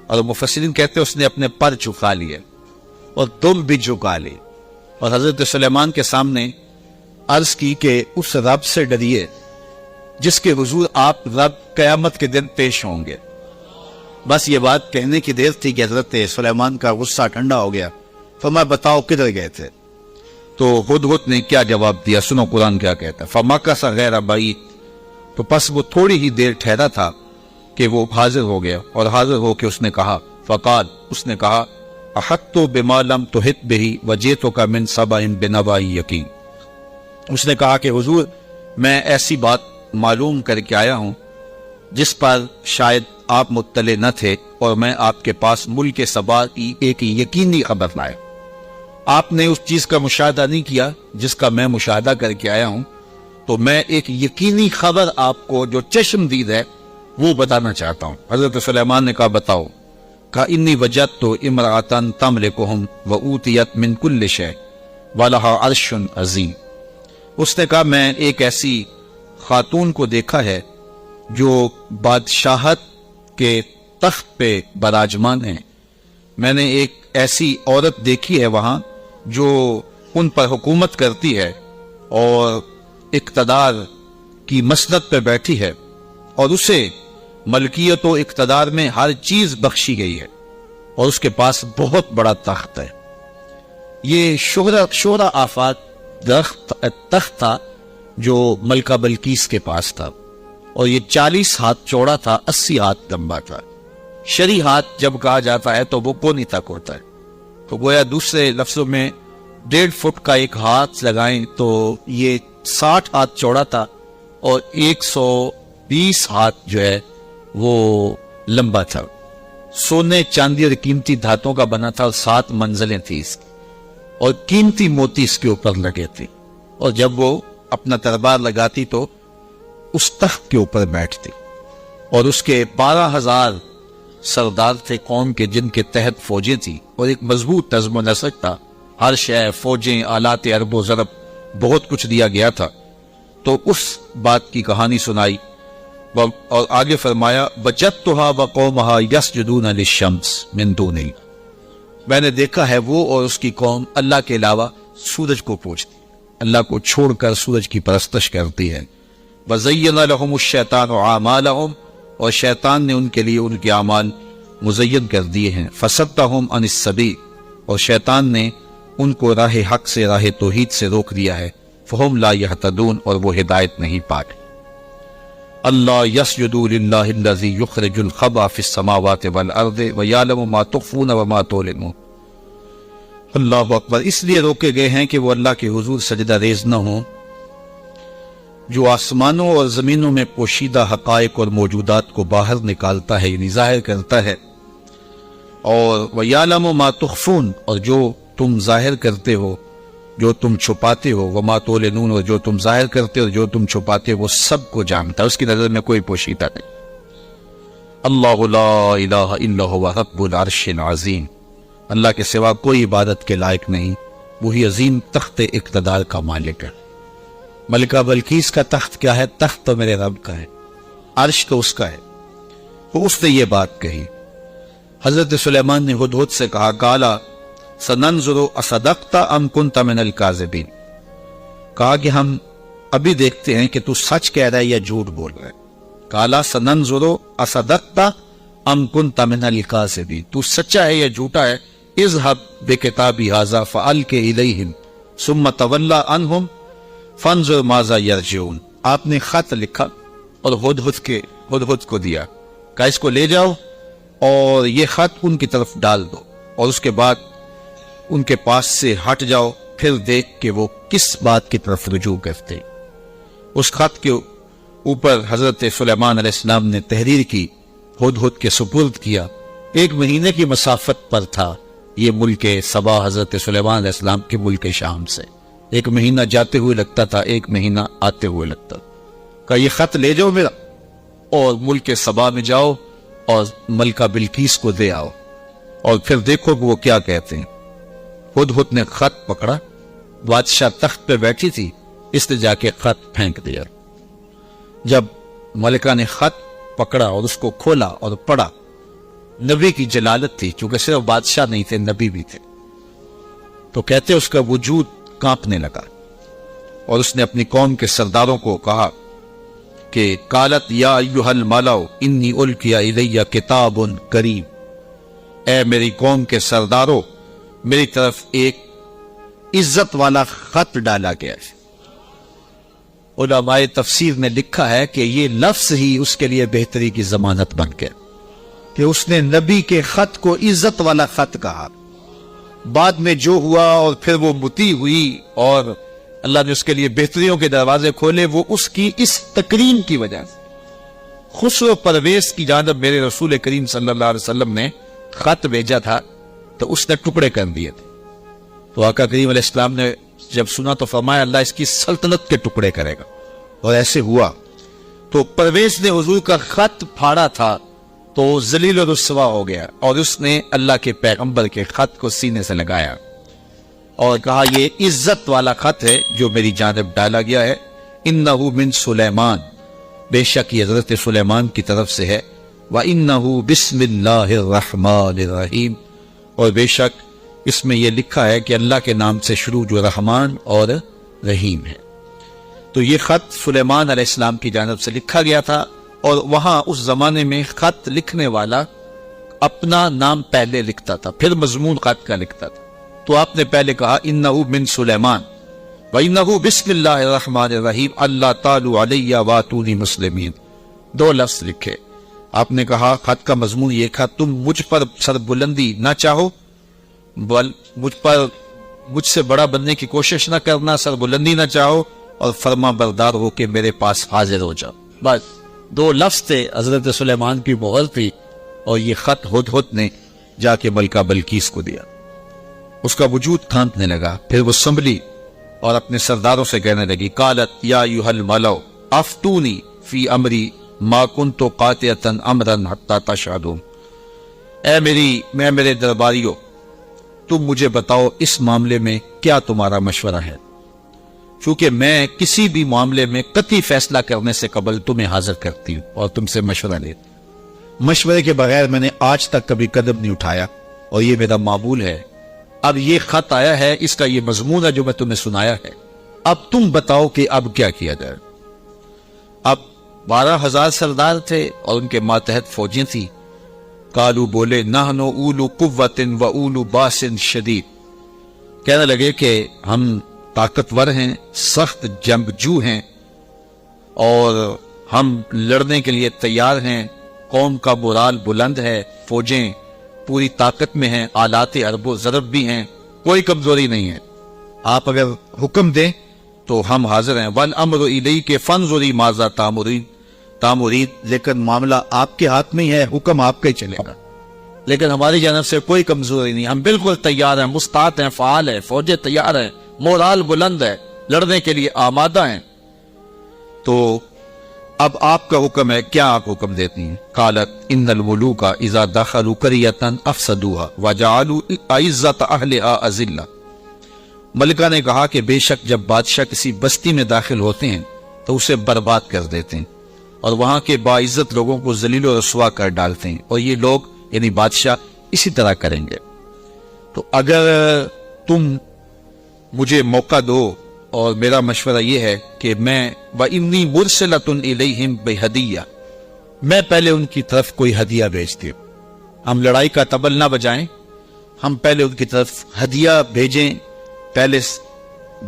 اور مفسرین کہتے ہیں اس نے اپنے پر جھکا لیے اور دم بھی جھکا لی اور حضرت سلیمان کے سامنے عرض کی کہ اس رب سے ڈریے جس کے حضور آپ رب قیامت کے دن پیش ہوں گے۔ بس یہ بات کہنے کی دیر تھی کہ حضرت سلیمان کا غصہ ٹھنڈا ہو گیا۔ فرمایا بتاؤ کدھر گئے تھے؟ تو ہدہد نے کیا جواب دیا، سنو قرآن کیا کہتا ہے، فَمَكَثَ غَيْرَ بَعِيدٍ، تو پس وہ تھوڑی ہی دیر ٹھہرا تھا کہ وہ حاضر ہو گیا، اور حاضر ہو کے اس نے کہا فقال، اس نے کہا احطت بما لم تحط به وجئتک من سبأ بنبأ یقین۔ اس نے کہا کہ حضور میں ایسی بات معلوم کر کے آیا ہوں جس پر شاید آپ مطلع نہ تھے، اور میں آپ کے پاس ملک سبا کی ایک یقینی خبر لایا۔ آپ نے اس چیز کا مشاہدہ نہیں کیا جس کا میں مشاہدہ کر کے آیا ہوں، تو میں ایک یقینی خبر آپ کو جو چشم دید ہے وہ بتانا چاہتا ہوں۔ حضرت سلیمان نے کہا بتاؤ۔ کہا انی وجدت امرأۃ تملکہم وأوتیت من کل شیء ولہا عرش عظیم۔ اس نے کہا میں ایک ایسی خاتون کو دیکھا ہے جو بادشاہت کے تخت پہ براجمان ہے، میں نے ایک ایسی عورت دیکھی ہے وہاں جو ان پر حکومت کرتی ہے اور اقتدار کی مسند پہ بیٹھی ہے، اور اسے ملکیت و اقتدار میں ہر چیز بخشی گئی ہے، اور اس کے پاس بہت بڑا تخت ہے۔ یہ شہرہ آفات تخت تھا جو ملکہ بلقیس کے پاس تھا، اور یہ 40 ہاتھ چوڑا تھا، 80 ہاتھ لمبا تھا۔ شرعی ہاتھ جب کہا جاتا ہے تو وہ کونی تک ہوتا ہے، تو گویا دوسرے لفظوں میں 1.5 فٹ کا ایک ہاتھ لگائیں تو یہ 60 ہاتھ چوڑا تھا، اور 120 ہاتھ جو ہے وہ لمبا تھا۔ سونے چاندی اور قیمتی دھاتوں کا بنا تھا، اور 7 منزلیں تھیں اس کی، اور قیمتی موتی اس کے اوپر لگے تھے، اور جب وہ اپنا دربار لگاتی تو اس تخت کے اوپر بیٹھتی، اور اس کے 12,000 سردار تھے قوم کے جن کے تحت فوجیں تھیں، اور ایک مضبوط نظم و نسق تھا، ہر شے فوجیں آلات ارب و ضرب بہت کچھ دیا گیا تھا۔ تو اس بات کی کہانی سنائی، اور آگے فرمایا وجدتها وقومها يسجدون للشمس من دون اللہ، میں نے دیکھا ہے وہ اور اس کی قوم اللہ کے علاوہ سورج کو پوجتی، اللہ کو چھوڑ کر سورج کی پرستش کرتی ہے۔ وَزَيَّنَ لَهُمُ الشَّيْطَانُ أَعْمَالَهُمْ، اور شیطان نے ان کے لیے ان کے اعمال مزین کر دیے ہیں۔ فَصَدَّهُمْ عَنِ السَّبِيلِ، اور شیطان نے ان کو راہ حق سے، راہ توحید سے روک دیا ہے۔ فَهُمْ لَا يَهْتَدُونَ، اور وہ ہدایت نہیں پاتے۔ اللہ يَسْجُدُوا لِلَّهِ الَّذِي يُخْرِجُ الْخَبْءَ فِي السَّمَاوَاتِ وَالْأَرْضِ وَيَعْلَمُ مَا تُخْفُونَ وَمَا تُعْلِنُونَ۔ اللہ اکبر۔ اس لیے روکے گئے ہیں کہ وہ اللہ کے حضور سجدہ ریز نہ ہوں، جو آسمانوں اور زمینوں میں پوشیدہ حقائق اور موجودات کو باہر نکالتا ہے، یعنی ظاہر کرتا ہے، اور وَيَعْلَمُ مَا تُخْفُونَ، اور جو تم ظاہر کرتے ہو، جو تم چھپاتے ہو، وَمَا تُعْلِنُونَ، اور جو تم ظاہر کرتے ہو، جو تم چھپاتے ہو، وہ سب کو جانتا ہے، اس کی نظر میں کوئی پوشیدہ نہیں۔ اللہ لا الہ الا هو رب العرش العظیم، اللہ کے سوا کوئی عبادت کے لائق نہیں، وہی عظیم تخت اقتدار کا مالک ہے۔ ملکہ بلقیس کا تخت کیا ہے؟ تخت تو میرے رب کا ہے، عرش تو اس کا ہے، تو اس نے یہ بات کہی۔ حضرت سلیمان نے ہدہد سے کہا قالا سننظر اصدقت ام کنت من الکاذبین، کہا کہ ہم ابھی دیکھتے ہیں کہ تو سچ کہہ رہا ہے یا جھوٹ بول رہا ہے۔ قالا سننظر اصدقت ام کنت من الکاذبین، تو سچا ہے یا جھوٹا ہے۔ اذهب بکتابی ھذا فالق الیہم ثم تولى عنہم فانظر ماذا یرجعون، آپ نے خط لکھا اور ہدہد کو دیا، کہا اس کو لے جاؤ اور یہ خط ان کی طرف ڈال دو، اور اس کے بعد ان کے پاس سے ہٹ جاؤ، پھر دیکھ کہ وہ کس بات کی طرف رجوع کرتے۔ اس خط کے اوپر حضرت سلیمان علیہ السلام نے تحریر کی، ہدہد کے سپرد کیا۔ 1 مہینے کی مسافت پر تھا یہ ملک سبا حضرت سلیمان علیہ السلام کے ملک شام سے، 1 مہینہ جاتے ہوئے لگتا تھا، 1 مہینہ آتے ہوئے لگتا تھا۔ کہا یہ خط لے جاؤ میرا، اور ملک سبا میں جاؤ اور ملکہ بلقیس کو دے آؤ، اور پھر دیکھو کہ وہ کیا کہتے ہیں۔ ہدہد نے خط پکڑا، بادشاہ تخت پہ بیٹھی تھی، اس نے جا کے خط پھینک دیا۔ جب ملکہ نے خط پکڑا اور اس کو کھولا اور پڑھا، نبی کی جلالت تھی، چونکہ صرف بادشاہ نہیں تھے، نبی بھی تھے، تو کہتے اس کا وجود کانپنے لگا، اور اس نے اپنی قوم کے سرداروں کو کہا کہ قالت یا ایھا الملأ انی القی الی کتاب کریم، اے میری قوم کے سرداروں، میری طرف ایک عزت والا خط ڈالا گیا ہے، علماء تفسیر نے لکھا ہے کہ یہ لفظ ہی اس کے لیے بہتری کی ضمانت بن گیا کہ اس نے نبی کے خط کو عزت والا خط کہا. بعد میں جو ہوا اور پھر وہ مطیع ہوئی اور اللہ نے اس کے لیے بہتریوں کے دروازے کھولے، وہ اس کی اس تکریم کی وجہ سے. خسرو پرویز کی جانب میرے رسول کریم صلی اللہ علیہ وسلم نے خط بھیجا تھا تو اس نے ٹکڑے کر دیے تھے. تو آقا کریم علیہ السلام نے جب سنا تو فرمایا اللہ اس کی سلطنت کے ٹکڑے کرے گا، اور ایسے ہوا. تو پرویز نے حضور کا خط پھاڑا تھا تو ذلیل و رسوا ہو گیا، اور اس نے اللہ کے پیغمبر کے خط کو سینے سے لگایا اور کہا یہ عزت والا خط ہے جو میری جانب ڈالا گیا ہے. انہو من سلیمان، بے شک یہ حضرت سلیمان کی طرف سے ہے. وَإِنَّهُ بِسْمِ اللَّهِ الرَّحْمَٰنِ الرَّحِيمِ، اور بے شک اس میں یہ لکھا ہے کہ اللہ کے نام سے شروع جو رحمان اور رحیم ہے. تو یہ خط سلیمان علیہ السلام کی جانب سے لکھا گیا تھا، اور وہاں اس زمانے میں خط لکھنے والا اپنا نام پہلے لکھتا تھا پھر مضمون خط کا لکھتا تھا. تو آپ نے پہلے کہا انہو من سلیمان وَإِنَّهُ بِسْمِ اللَّهِ الرَّحْمَٰنِ الرَّحِيمِ اللہ تعالیٰ علیہ وَاتُونِی مسلمین. دو لفظ لکھے. آپ نے کہا خط کا مضمون یہ تھا تم مجھ پر سر بلندی نہ چاہو، مجھ سے بڑا بننے کی کوشش نہ کرنا، سر بلندی نہ چاہو، اور فرما بردار ہو کے میرے پاس حاضر ہو جاؤ. بس دو لفظ تھے، حضرت سلیمان کی مہر تھی، اور یہ خط ہدہد نے جا کے ملکہ بلقیس کو دیا. اس کا وجود کانپنے لگا. پھر وہ سنبھلی اور اپنے سرداروں سے کہنے لگی قالت یا ایھا الملؤ افتونی فی امری ما کنت قاطعۃ امرا حتی تشہدون. میرے درباریوں، تم مجھے بتاؤ اس معاملے میں کیا تمہارا مشورہ ہے، چونکہ میں کسی بھی معاملے میں قطعی فیصلہ کرنے سے قبل تمہیں حاضر کرتی ہوں اور تم سے مشورہ لیتی ہوں. مشورے کے بغیر میں نے آج تک کبھی قدم نہیں اٹھایا، اور یہ میرا معمول ہے. اب یہ خط آیا ہے، اس کا یہ مضمون ہے جو میں تمہیں سنایا ہے. اب تم بتاؤ کہ اب کیا کیا جائے. اب 12,000 سردار تھے اور ان کے ماتحت فوجیں تھیں. قالو بولے نحن اولو قوت و اولو باس شدید، کہنے لگے کہ ہم طاقتور ہیں، سخت جنگجو ہیں، اور ہم لڑنے کے لیے تیار ہیں. قوم کا مورال بلند ہے، فوجیں پوری طاقت میں ہیں، آلات حرب و ضرب بھی ہیں، کوئی کمزوری نہیں ہے. آپ اگر حکم دیں تو ہم حاضر ہیں. والامر الیک فانظری ماذا تامرین، لیکن معاملہ آپ کے ہاتھ میں ہی ہے، حکم آپ کا ہی چلے گا. لیکن ہماری جانب سے کوئی کمزوری نہیں، ہم بالکل تیار ہیں، مستعد ہیں، فعال ہیں، فوجیں تیار ہیں، مورال بلند ہے، لڑنے کے لیے آمادہ ہیں. تو اب آپ کا حکم ہے، کیا آپ حکم دیتی ہیں؟ قالت ان الملوک اذا دخلوا قریۃ افسدوها وجعلوا اعزۃ اہلها اذلہ. ملکہ نے کہا کہ بے شک جب بادشاہ کسی بستی میں داخل ہوتے ہیں تو اسے برباد کر دیتے ہیں اور وہاں کے باعزت لوگوں کو ذلیل و رسوا کر ڈالتے ہیں، اور یہ لوگ یعنی بادشاہ اسی طرح کریں گے. تو اگر تم مجھے موقع دو، اور میرا مشورہ یہ ہے کہ میں وَإِنِّي مُرْسِلَةٌ إِلَيْهِمْ بِهَدِيَّةٍ، میں پہلے ان کی طرف کوئی ہدیہ بھیجتی ہوں. ہم لڑائی کا طبل نہ بجائیں، ہم پہلے ان کی طرف ہدیہ بھیجیں، پہلے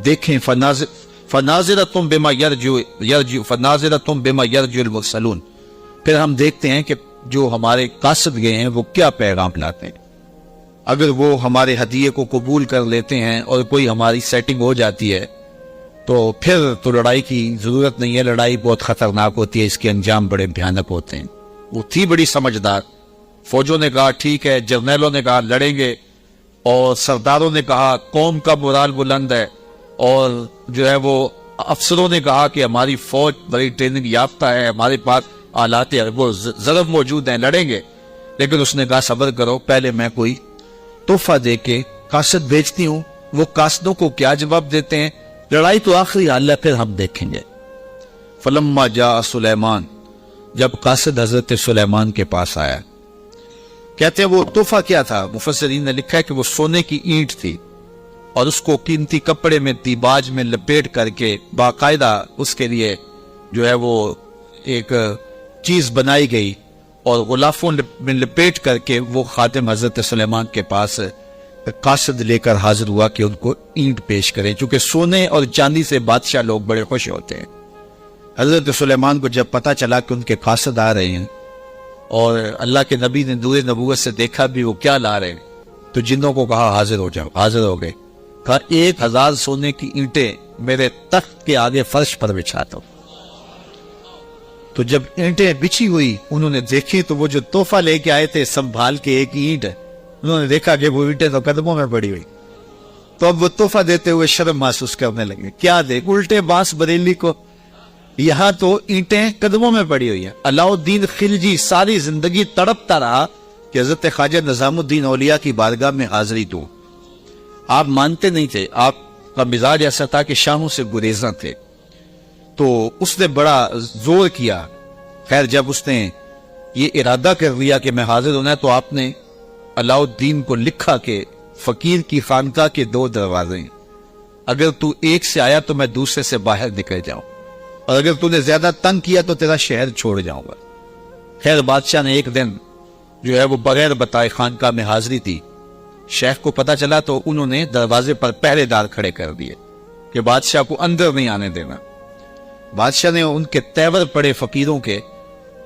دیکھیں. فَنَاظِرَةٌ بِمَا يَرْجِعُ الْمُرْسَلُونَ، پھر ہم دیکھتے ہیں کہ جو ہمارے قاصد گئے ہیں وہ کیا پیغام لاتے ہیں. اگر وہ ہمارے ہدیے کو قبول کر لیتے ہیں اور کوئی ہماری سیٹنگ ہو جاتی ہے تو پھر تو لڑائی کی ضرورت نہیں ہے. لڑائی بہت خطرناک ہوتی ہے، اس کے انجام بڑے بھیانک ہوتے ہیں. وہ تھی بڑی سمجھدار. فوجوں نے کہا ٹھیک ہے، جرنیلوں نے کہا لڑیں گے، اور سرداروں نے کہا قوم کا مورال بلند ہے، اور جو ہے وہ افسروں نے کہا کہ ہماری فوج بڑی ٹریننگ یافتہ ہے، ہمارے پاس آلات وہ ضرب موجود ہیں، لڑیں گے. لیکن اس نے کہا صبر کرو، پہلے میں کوئی تحفہ دے کے قاصد بھیجتی ہوں. وہ قاصدوں کو کیا جواب دیتے ہیں؟ لڑائی تو آخری حال ہے، پھر ہم دیکھیں گے. فلما جاء سلیمان، جب قاصد حضرت سلیمان کے پاس آیا، کہتے ہیں وہ تحفہ کیا تھا؟ مفسرین نے لکھا ہے کہ وہ سونے کی اینٹ تھی، اور اس کو قیمتی کپڑے میں دیباج میں لپیٹ کر کے باقاعدہ اس کے لیے جو ہے وہ ایک چیز بنائی گئی، اور غلافوں میں لپیٹ کر کے وہ خادم حضرت سلیمان کے پاس قاصد لے کر حاضر ہوا کہ ان کو اینٹ پیش کریں. چونکہ سونے اور چاندی سے بادشاہ لوگ بڑے خوش ہوتے ہیں. حضرت سلیمان کو جب پتا چلا کہ ان کے قاصد آ رہے ہیں اور اللہ کے نبی نے نور نبوت سے دیکھا بھی وہ کیا لا رہے ہیں، تو جنوں کو کہا حاضر ہو جاؤ. حاضر ہو گئے. کہا 1000 سونے کی اینٹیں میرے تخت کے آگے فرش پر بچھا دو. تو جب اینٹیں بچھی ہوئی انہوں نے دیکھی تو وہ جو تحفہ لے کے آئے تھے سنبھال کے ایک اینٹ، انہوں نے دیکھا کہ وہ اینٹیں تو قدموں میں پڑی ہوئی. تو اب وہ تحفہ دیتے ہوئے شرم محسوس کرنے لگے. کیا دیکھ الٹے باس بریلی کو، یہاں تو اینٹیں قدموں میں پڑی ہوئی ہیں. علاء الدین خلجی ساری زندگی تڑپتا رہا کہ حضرت خواجہ نظام الدین اولیاء کی بارگاہ میں حاضری دوں. آپ مانتے نہیں تھے. آپ کا مزاج ایسا تھا کہ شاہوں سے گریزاں تھے. تو اس نے بڑا زور کیا. خیر جب اس نے یہ ارادہ کر لیا کہ میں حاضر ہونا ہے تو آپ نے علاء الدین کو لکھا کہ فقیر کی خانقاہ کے 2 دروازے ہیں، اگر تو ایک سے آیا تو میں دوسرے سے باہر نکل جاؤں، اور اگر تو نے زیادہ تنگ کیا تو تیرا شہر چھوڑ جاؤں گا. خیر بادشاہ نے ایک دن جو ہے وہ بغیر بتائے خانقاہ میں حاضری دی. شیخ کو پتا چلا تو انہوں نے دروازے پر پہرے دار کھڑے کر دیے کہ بادشاہ کو اندر نہیں آنے دینا. بادشاہ نے ان کے تیور پڑے فقیروں کے،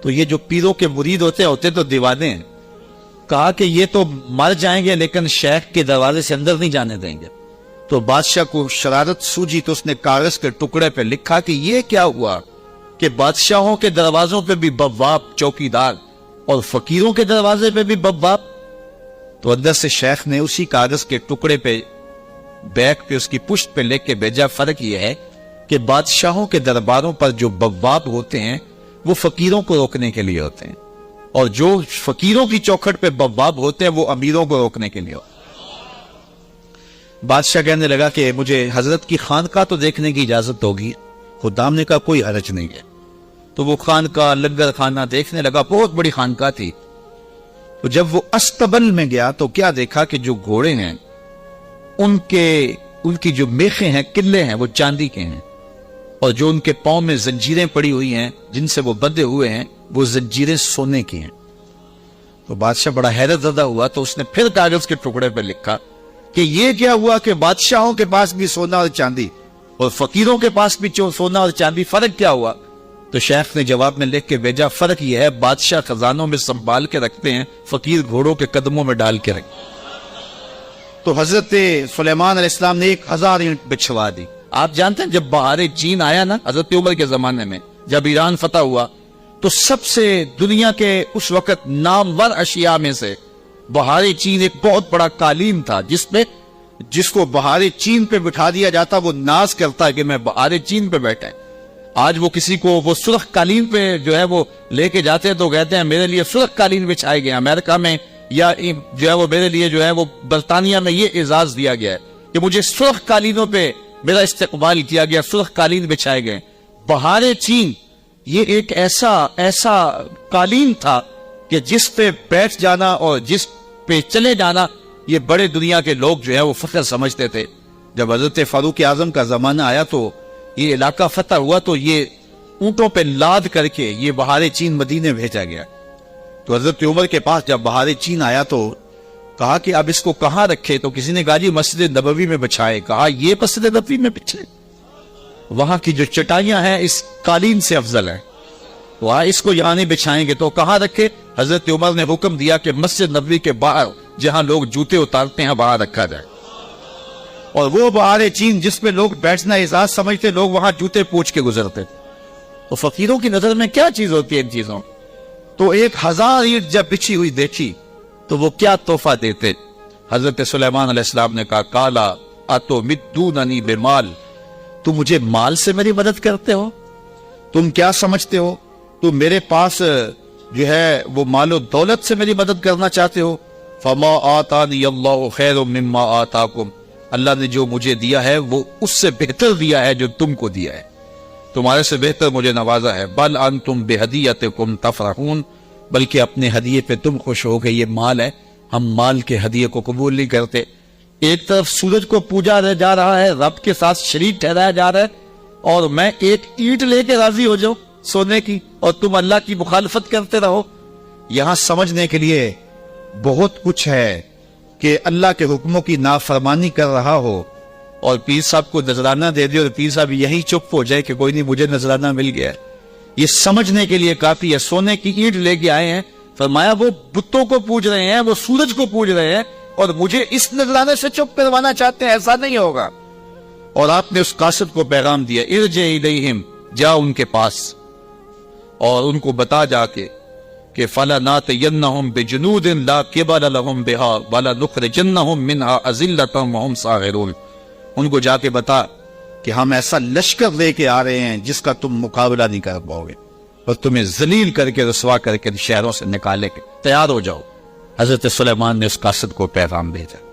تو یہ جو پیروں کے مرید ہوتے تو دیوانے ہیں. کہا کہ یہ تو مر جائیں گے لیکن شیخ کے دروازے سے اندر نہیں جانے دیں گے. تو بادشاہ کو شرارت سوجی تو اس نے کاغذ کے ٹکڑے پہ لکھا کہ یہ کیا ہوا کہ بادشاہوں کے دروازوں پہ بھی بواب چوکیدار اور فقیروں کے دروازے پہ بھی بواب. تو اندر سے شیخ نے اسی کاغذ کے ٹکڑے پہ بیک پہ اس کی پشت پہ لکھ کے بھیجا. فرق یہ ہے کہ بادشاہوں کے درباروں پر جو بواب ہوتے ہیں وہ فقیروں کو روکنے کے لیے ہوتے ہیں، اور جو فقیروں کی چوکھٹ پہ بواب ہوتے ہیں وہ امیروں کو روکنے کے لیے ہوتے ہیں. بادشاہ کہنے لگا کہ مجھے حضرت کی خانقاہ تو دیکھنے کی اجازت ہوگی. خدام نے کہا کوئی حرج نہیں ہے. تو وہ خانقاہ لنگر خانہ دیکھنے لگا. بہت بڑی خانقاہ تھی. تو جب وہ استبل میں گیا تو کیا دیکھا کہ جو گھوڑے ہیں ان کی جو میخیں ہیں، قلعے ہیں، وہ چاندی کے ہیں، اور جو ان کے پاؤں میں زنجیریں پڑی ہوئی ہیں جن سے وہ بندھے ہوئے ہیں وہ زنجیریں سونے کی ہیں. تو بادشاہ بڑا حیرت زدہ ہوا. تو اس نے پھر کاغذ کے ٹکڑے پہ لکھا کہ یہ کیا ہوا کہ بادشاہوں کے پاس بھی سونا اور چاندی اور فقیروں کے پاس بھی سونا اور چاندی، فرق کیا ہوا؟ تو شیخ نے جواب میں لکھ کے بھیجا فرق یہ ہے بادشاہ خزانوں میں سنبھال کے رکھتے ہیں، فقیر گھوڑوں کے قدموں میں ڈال کے رکھتے. تو حضرت سلیمان علیہ السلام نے 1000 اینٹ بچھوا دی. آپ جانتے ہیں جب بہار چین آیا نا حضرت عمر کے زمانے میں، جب ایران فتح ہوا تو سب سے دنیا کے اس وقت نامور اشیاء میں سے بہار چین ایک بہت بڑا قالین تھا جس کو بہار چین پہ بٹھا دیا جاتا وہ ناز کرتا ہے کہ میں بہار چین پہ بیٹھا ہے. آج وہ کسی کو وہ سرخ قالین پہ جو ہے وہ لے کے جاتے ہیں تو کہتے ہیں میرے لیے سرخ قالین بچھائے گئے. امریکہ میں یا جو ہے وہ میرے لیے جو ہے وہ برطانیہ میں یہ اعزاز دیا گیا ہے کہ مجھے سرخ قالینوں پہ میرا استقبال کیا گیا، سرخ قالین بچھائے گئے. بہار چین یہ ایک ایسا قالین تھا کہ جس پہ بیٹھ جانا اور جس پہ چلے جانا یہ بڑے دنیا کے لوگ جو ہے وہ فخر سمجھتے تھے. جب حضرت فاروق اعظم کا زمانہ آیا تو یہ علاقہ فتح ہوا تو یہ اونٹوں پہ لاد کر کے یہ بہار چین مدینے بھیجا گیا. تو حضرت عمر کے پاس جب بہار چین آیا تو کہا کہ اب اس کو کہاں رکھے؟ تو کسی نے کہا جی مسجد نبوی میں بچھائے. کہا یہ مسجد نبوی میں بچھائے؟ وہاں کی جو چٹائیاں ہیں اس قالین سے افضل ہیں، وہاں اس کو یہاں نہیں بچھائیں گے. تو کہاں رکھے؟ حضرت عمر نے حکم دیا کہ مسجد نبوی کے باہر جہاں لوگ جوتے اتارتے ہیں وہاں رکھا جائے. اور وہ بہار چین جس پہ لوگ بیٹھنا اعزاز سمجھتے لوگ وہاں جوتے پوچھ کے گزرتے. تو فقیروں کی نظر میں کیا چیز ہوتی ہے ان چیزوں؟ تو 1000 اینٹ جب بچھی ہوئی دیکھی تو وہ کیا تحفہ دیتے؟ حضرت سلیمان علیہ السلام نے کہا کالا اتمدوننی بمال، تم مجھے مال سے میری مدد کرتے ہو؟ تم کیا سمجھتے ہو تم میرے پاس جو ہے وہ مال و دولت سے میری مدد کرنا چاہتے ہو؟ فما آتانی اللہ خیر مما آتاکم، اللہ نے جو مجھے دیا ہے وہ اس سے بہتر دیا ہے جو تم کو دیا ہے، تمہارے سے بہتر مجھے نوازا ہے. بل انتم بہدیتکم تفرحون، بلکہ اپنے ہدیے پہ تم خوش ہو کہ یہ مال ہے، ہم مال کے ہدیے کو قبول نہیں کرتے. ایک طرف سورج کو پوجا جا رہا ہے، رب کے ساتھ شریک ٹھہرایا جا رہا ہے، اور میں ایک اینٹ لے کے راضی ہو جاؤں سونے کی اور تم اللہ کی مخالفت کرتے رہو. یہاں سمجھنے کے لیے بہت کچھ ہے کہ اللہ کے حکموں کی نافرمانی کر رہا ہو اور پیر صاحب کو نذرانہ دے دے اور پیر صاحب یہی چپ ہو جائے کہ کوئی نہیں مجھے نذرانہ مل گیا ہے، یہ سمجھنے کے لیے کافی ہے۔ سونے کی اینٹ لے کے آئے ہیں، فرمایا وہ بتوں کو پوج رہے ہیں، وہ سورج کو پوج رہے ہیں، اور مجھے اس نذرانے سے چپ کروانا چاہتے ہیں، ایسا نہیں ہوگا۔ اور آپ نے اس قاصد کو پیغام دیا، ارجع الیہم، جا ان کے پاس اور ان کو بتا جا کے کہ فَلَنَاتِيَنَّهُمْ بِجُنُودٍ لَا قِبَلَ لَهُمْ بِهَا وَلَنُخْرِجَنَّهُمْ مِنْهَا أَذِلَّةً وَهُمْ صَاغِرُونَ۔ ان کو جا کے بتا کہ ہم ایسا لشکر لے کے آ رہے ہیں جس کا تم مقابلہ نہیں کر پاؤ گے، اور تمہیں ذلیل کر کے رسوا کر کے شہروں سے نکالے کے تیار ہو جاؤ۔ حضرت سلیمان نے اس قاصد کو پیغام بھیجا۔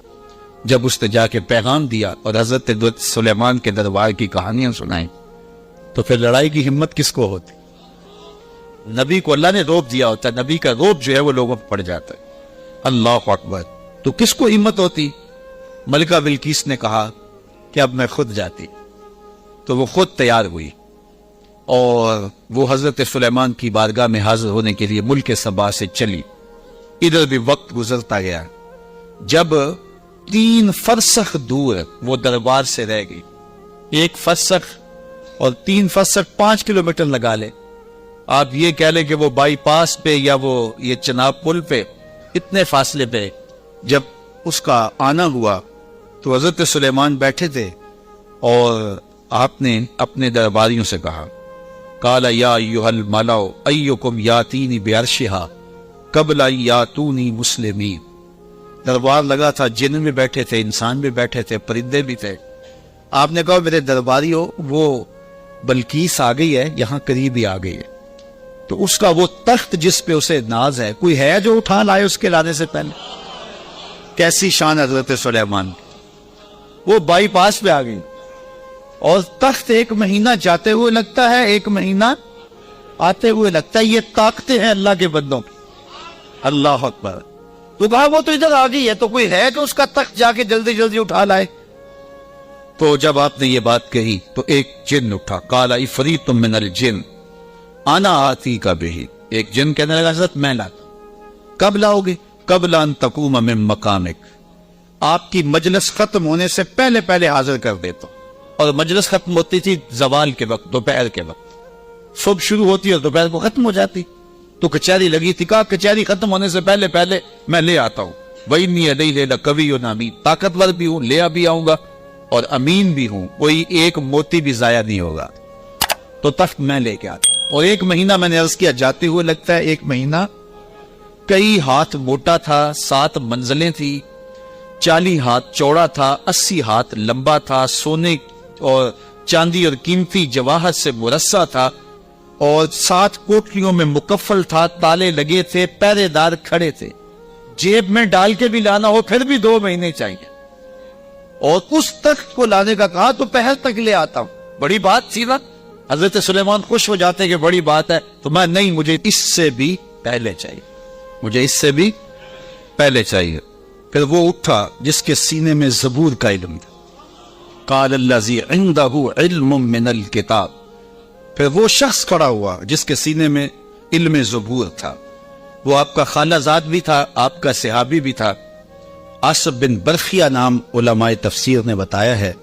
جب اس نے جا کے پیغام دیا اور حضرت سلیمان کے دربار کی کہانیاں سنائیں تو پھر لڑائی کی ہمت کس کو ہوتی؟ نبی کو اللہ نے روب دیا ہوتا ہے، نبی کا روب جو ہے وہ لوگوں پر پڑ جاتا ہے۔ اللہ اکبر، تو کس کو ہمت ہوتی؟ ملکہ بلقیس نے کہا کہ اب میں خود جاتی، تو وہ خود تیار ہوئی اور وہ حضرت سلیمان کی بارگاہ میں حاضر ہونے کے لیے ملک سبا سے چلی۔ ادھر بھی وقت گزرتا گیا، جب 3 فرسخ دور وہ دربار سے رہ گئی، 1 فرسخ اور 3 فرسخ 5 کلومیٹر لگا لے، آپ یہ کہہ لیں کہ وہ بائی پاس پہ یا وہ یہ چناب پل پہ اتنے فاصلے پہ جب اس کا آنا ہوا تو حضرت سلیمان بیٹھے تھے اور آپ نے اپنے درباریوں سے کہا، قال یا ایھا الملأ ایکم یاتینی بعرشھا قبل ان یاتونی مسلمین۔ دربار لگا تھا، جن بھی بیٹھے تھے، انسان بھی بیٹھے تھے، پرندے بھی تھے۔ آپ نے کہا میرے درباریوں، وہ بلقیس آ گئی ہے، یہاں قریب ہی آ گئی ہے، تو اس کا وہ تخت جس پہ اسے ناز ہے، کوئی ہے جو اٹھا لائے اس کے لانے سے پہلے؟ کیسی شان حضرت سلیمان، وہ بائی پاس پہ آ گئی اور تخت 1 مہینہ جاتے ہوئے لگتا ہے، 1 مہینہ آتے ہوئے لگتا ہے۔ یہ طاقتیں ہیں اللہ کے بندوں کی۔ اللہ اکبر، تو کہا وہ تو ادھر آ گئی ہے، تو کوئی ہے جو اس کا تخت جا کے جلدی جلدی اٹھا لائے؟ تو جب آپ نے یہ بات کہی تو ایک جن اٹھا، قال عفریت من الجن انا آتیک بہ، ایک جن کہنے لگا حضرت میں لاتا۔ کب لاؤ گے؟ قبل ان تقوم من مقامک، آپ کی مجلس ختم ہونے سے پہلے پہلے حاضر کر دیتا ہوں۔ اور مجلس ختم ہوتی تھی زوال کے وقت، دوپہر کے وقت، صبح شروع ہوتی اور دوپہر کو ختم ہو جاتی، تو کچہری لگی تھی، کہا کچہری ختم ہونے سے پہلے پہلے میں لے آتا ہوں۔ وَإِنِّي عَلَيْهِ لَقَوِيٌّ أَمِينٌ، طاقتور بھی ہوں، لے بھی آؤں گا، اور امین بھی ہوں، کوئی ایک موتی بھی ضائع نہیں ہوگا، تو تخت میں لے کے آتا ہوں۔ اور 1 مہینہ میں نے عرض کیا جاتے ہوئے لگتا ہے، 1 مہینہ کئی ہاتھ موٹا تھا، 7 منزلیں تھی، 40 ہاتھ چوڑا تھا، 80 ہاتھ لمبا تھا، سونے اور چاندی اور قیمتی جواہر سے مرصع تھا، اور 7 کوٹریوں میں مکفل تھا، تالے لگے تھے، پہرے دار کھڑے تھے، جیب میں ڈال کے بھی لانا ہو پھر بھی 2 مہینے چاہیے۔ اور اس تخت کو لانے کا کہا تو پہر تک لے آتا ہوں، بڑی بات تھی نا۔ حضرت سلیمان خوش ہو جاتے کہ بڑی بات ہے، تو میں نہیں، مجھے اس سے بھی پہلے چاہیے، مجھے اس سے بھی پہلے چاہیے۔ پھر وہ اٹھا جس کے سینے میں زبور کا علم تھا، قال الذی عندہ علم من الکتاب، پھر وہ شخص کھڑا ہوا جس کے سینے میں علم زبور تھا، وہ آپ کا خالہ زاد بھی تھا، آپ کا صحابی بھی تھا، عاصب بن برخیہ نام علماء تفسیر نے بتایا ہے،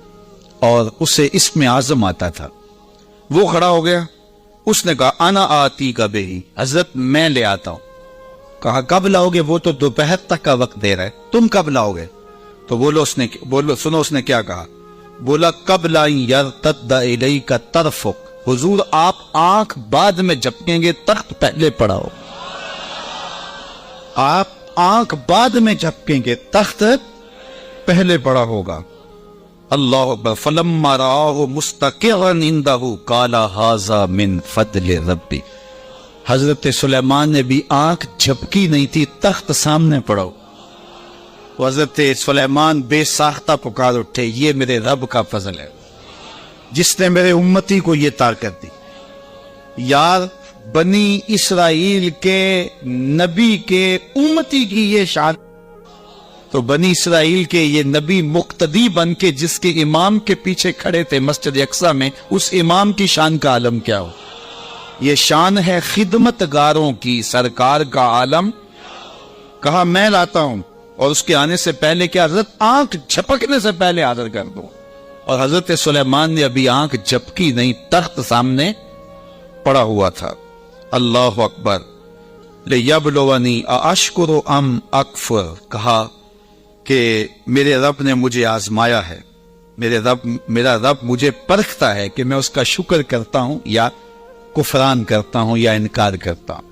اور اسے اسم اعظم آتا تھا۔ وہ کھڑا ہو گیا، اس نے کہا انا آتی کا بہی، حضرت میں لے آتا ہوں۔ کہا کب لاؤ گے؟ وہ تو دوپہر تک کا وقت دے رہا ہے، تم کب لاؤ گے؟ تو سنو اس نے کیا کہا، بولا قبل ان یرتد الیک طرفک، حضور آپ آنکھ بعد میں جھپکیں گے، تخت پہلے پڑا ہو۔ آپ آنکھ بعد میں جھپکیں گے، تخت پہلے پڑا ہوگا۔ اللہ اکبر، فلما رآہ مستقرا عندہ قال ھذا من فضل ربی، حضرت سلیمان نے بھی آنکھ جھپکی نہیں تھی، تخت سامنے پڑا ہو۔ حضرت سلیمان بے ساختہ پکار اٹھے، یہ میرے رب کا فضل ہے جس نے میرے امتی کو یہ طاقت دی۔ یار بنی اسرائیل کے نبی کے امتی کی یہ شان، تو بنی اسرائیل کے یہ نبی مقتدی بن کے جس کے امام کے پیچھے کھڑے تھے مسجد اقصی میں، اس امام کی شان کا عالم کیا ہو؟ یہ شان ہے خدمت گاروں کی، سرکار کا عالم۔ کہا میں لاتا ہوں، اور اس کے آنے سے پہلے کیا حضرت آنکھ جھپکنے سے پہلے حاضر کر دو۔ اور حضرت سلیمان نے ابھی آنکھ جھپکی نہیں، تخت سامنے پڑا ہوا تھا۔ اللہ اکبر۔ لیبلونی ااشکر ام اکفر، کہا کہ میرے رب نے مجھے آزمایا ہے، میرا رب مجھے پرکھتا ہے کہ میں اس کا شکر کرتا ہوں یا کفران کرتا ہوں یا انکار کرتا ہوں۔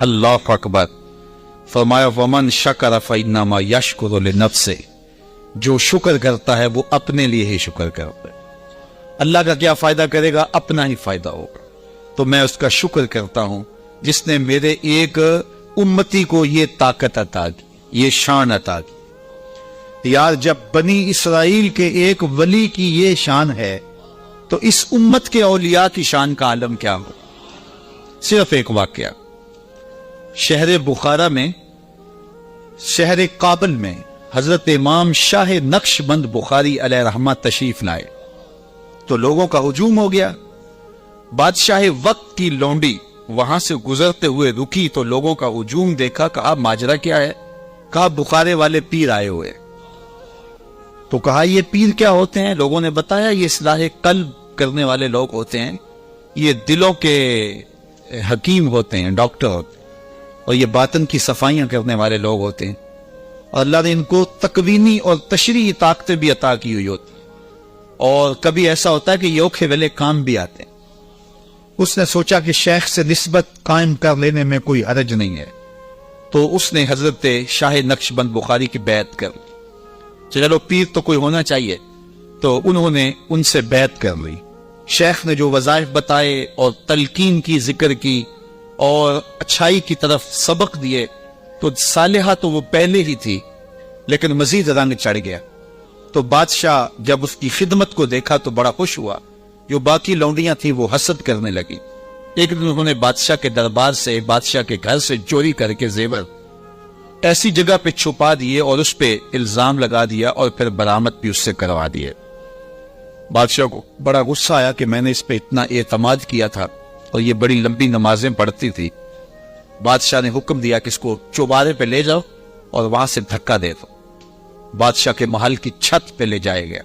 اللہ اکبر۔ فرمایا ومن شکر فانما یشکر لنفسہ، جو شکر کرتا ہے وہ اپنے لیے ہی شکر کرتا ہے۔ اللہ کا کیا فائدہ کرے گا؟ اپنا ہی فائدہ ہوگا۔ تو میں اس کا شکر کرتا ہوں جس نے میرے ایک امتی کو یہ طاقت عطا کی، یہ شان عطا کی۔ یار جب بنی اسرائیل کے ایک ولی کی یہ شان ہے تو اس امت کے اولیاء کی شان کا عالم کیا ہو؟ صرف ایک واقعہ، شہر بخارا میں، شہر کابل میں حضرت امام شاہ نقش بند بخاری علیہ رحمہ تشریف لائے تو لوگوں کا ہجوم ہو گیا۔ بادشاہ وقت کی لونڈی وہاں سے گزرتے ہوئے رکی تو لوگوں کا ہجوم دیکھا، کہا ماجرا کیا ہے؟ کہا بخارے والے پیر آئے ہوئے۔ تو کہا یہ پیر کیا ہوتے ہیں؟ لوگوں نے بتایا یہ اصلاح قلب کرنے والے لوگ ہوتے ہیں، یہ دلوں کے حکیم ہوتے ہیں، ڈاکٹر ہوتے ہیں، اور یہ باطن کی صفائیاں کرنے والے لوگ ہوتے ہیں، اور اللہ نے ان کو تکوینی اور تشریعی طاقتیں بھی عطا کی ہوئی ہوتی ہیں، اور کبھی ایسا ہوتا ہے کہ یہ اوکھے ویلے کام بھی آتے ہیں۔ اس نے سوچا کہ شیخ سے نسبت قائم کر لینے میں کوئی حرج نہیں ہے، تو اس نے حضرت شاہ نقش بند بخاری کی بیعت کر لی۔ چلو پیر تو کوئی ہونا چاہیے، تو انہوں نے ان سے بیعت کر لی۔ شیخ نے جو وظائف بتائے اور تلقین کی، ذکر کی اور اچھائی کی طرف سبق دیے، تو صالحہ تو وہ پہلے ہی تھی لیکن مزید رنگ چڑھ گیا۔ تو بادشاہ جب اس کی خدمت کو دیکھا تو بڑا خوش ہوا۔ جو باقی لونڈیاں تھیں وہ حسد کرنے لگی۔ ایک دن انہوں نے بادشاہ کے دربار سے، بادشاہ کے گھر سے چوری کر کے زیور ایسی جگہ پہ چھپا دیے اور اس پہ الزام لگا دیا اور پھر برآمد بھی اس سے کروا دیے۔ بادشاہ کو بڑا غصہ آیا کہ میں نے اس پہ اتنا اعتماد کیا تھا اور یہ بڑی لمبی نمازیں پڑھتی تھی۔ بادشاہ نے حکم دیا کہ اس کو چوبارے پہ لے جاؤ اور وہاں سے دھکا دے دو۔ بادشاہ کے محل کی چھت پہ لے جایا گیا۔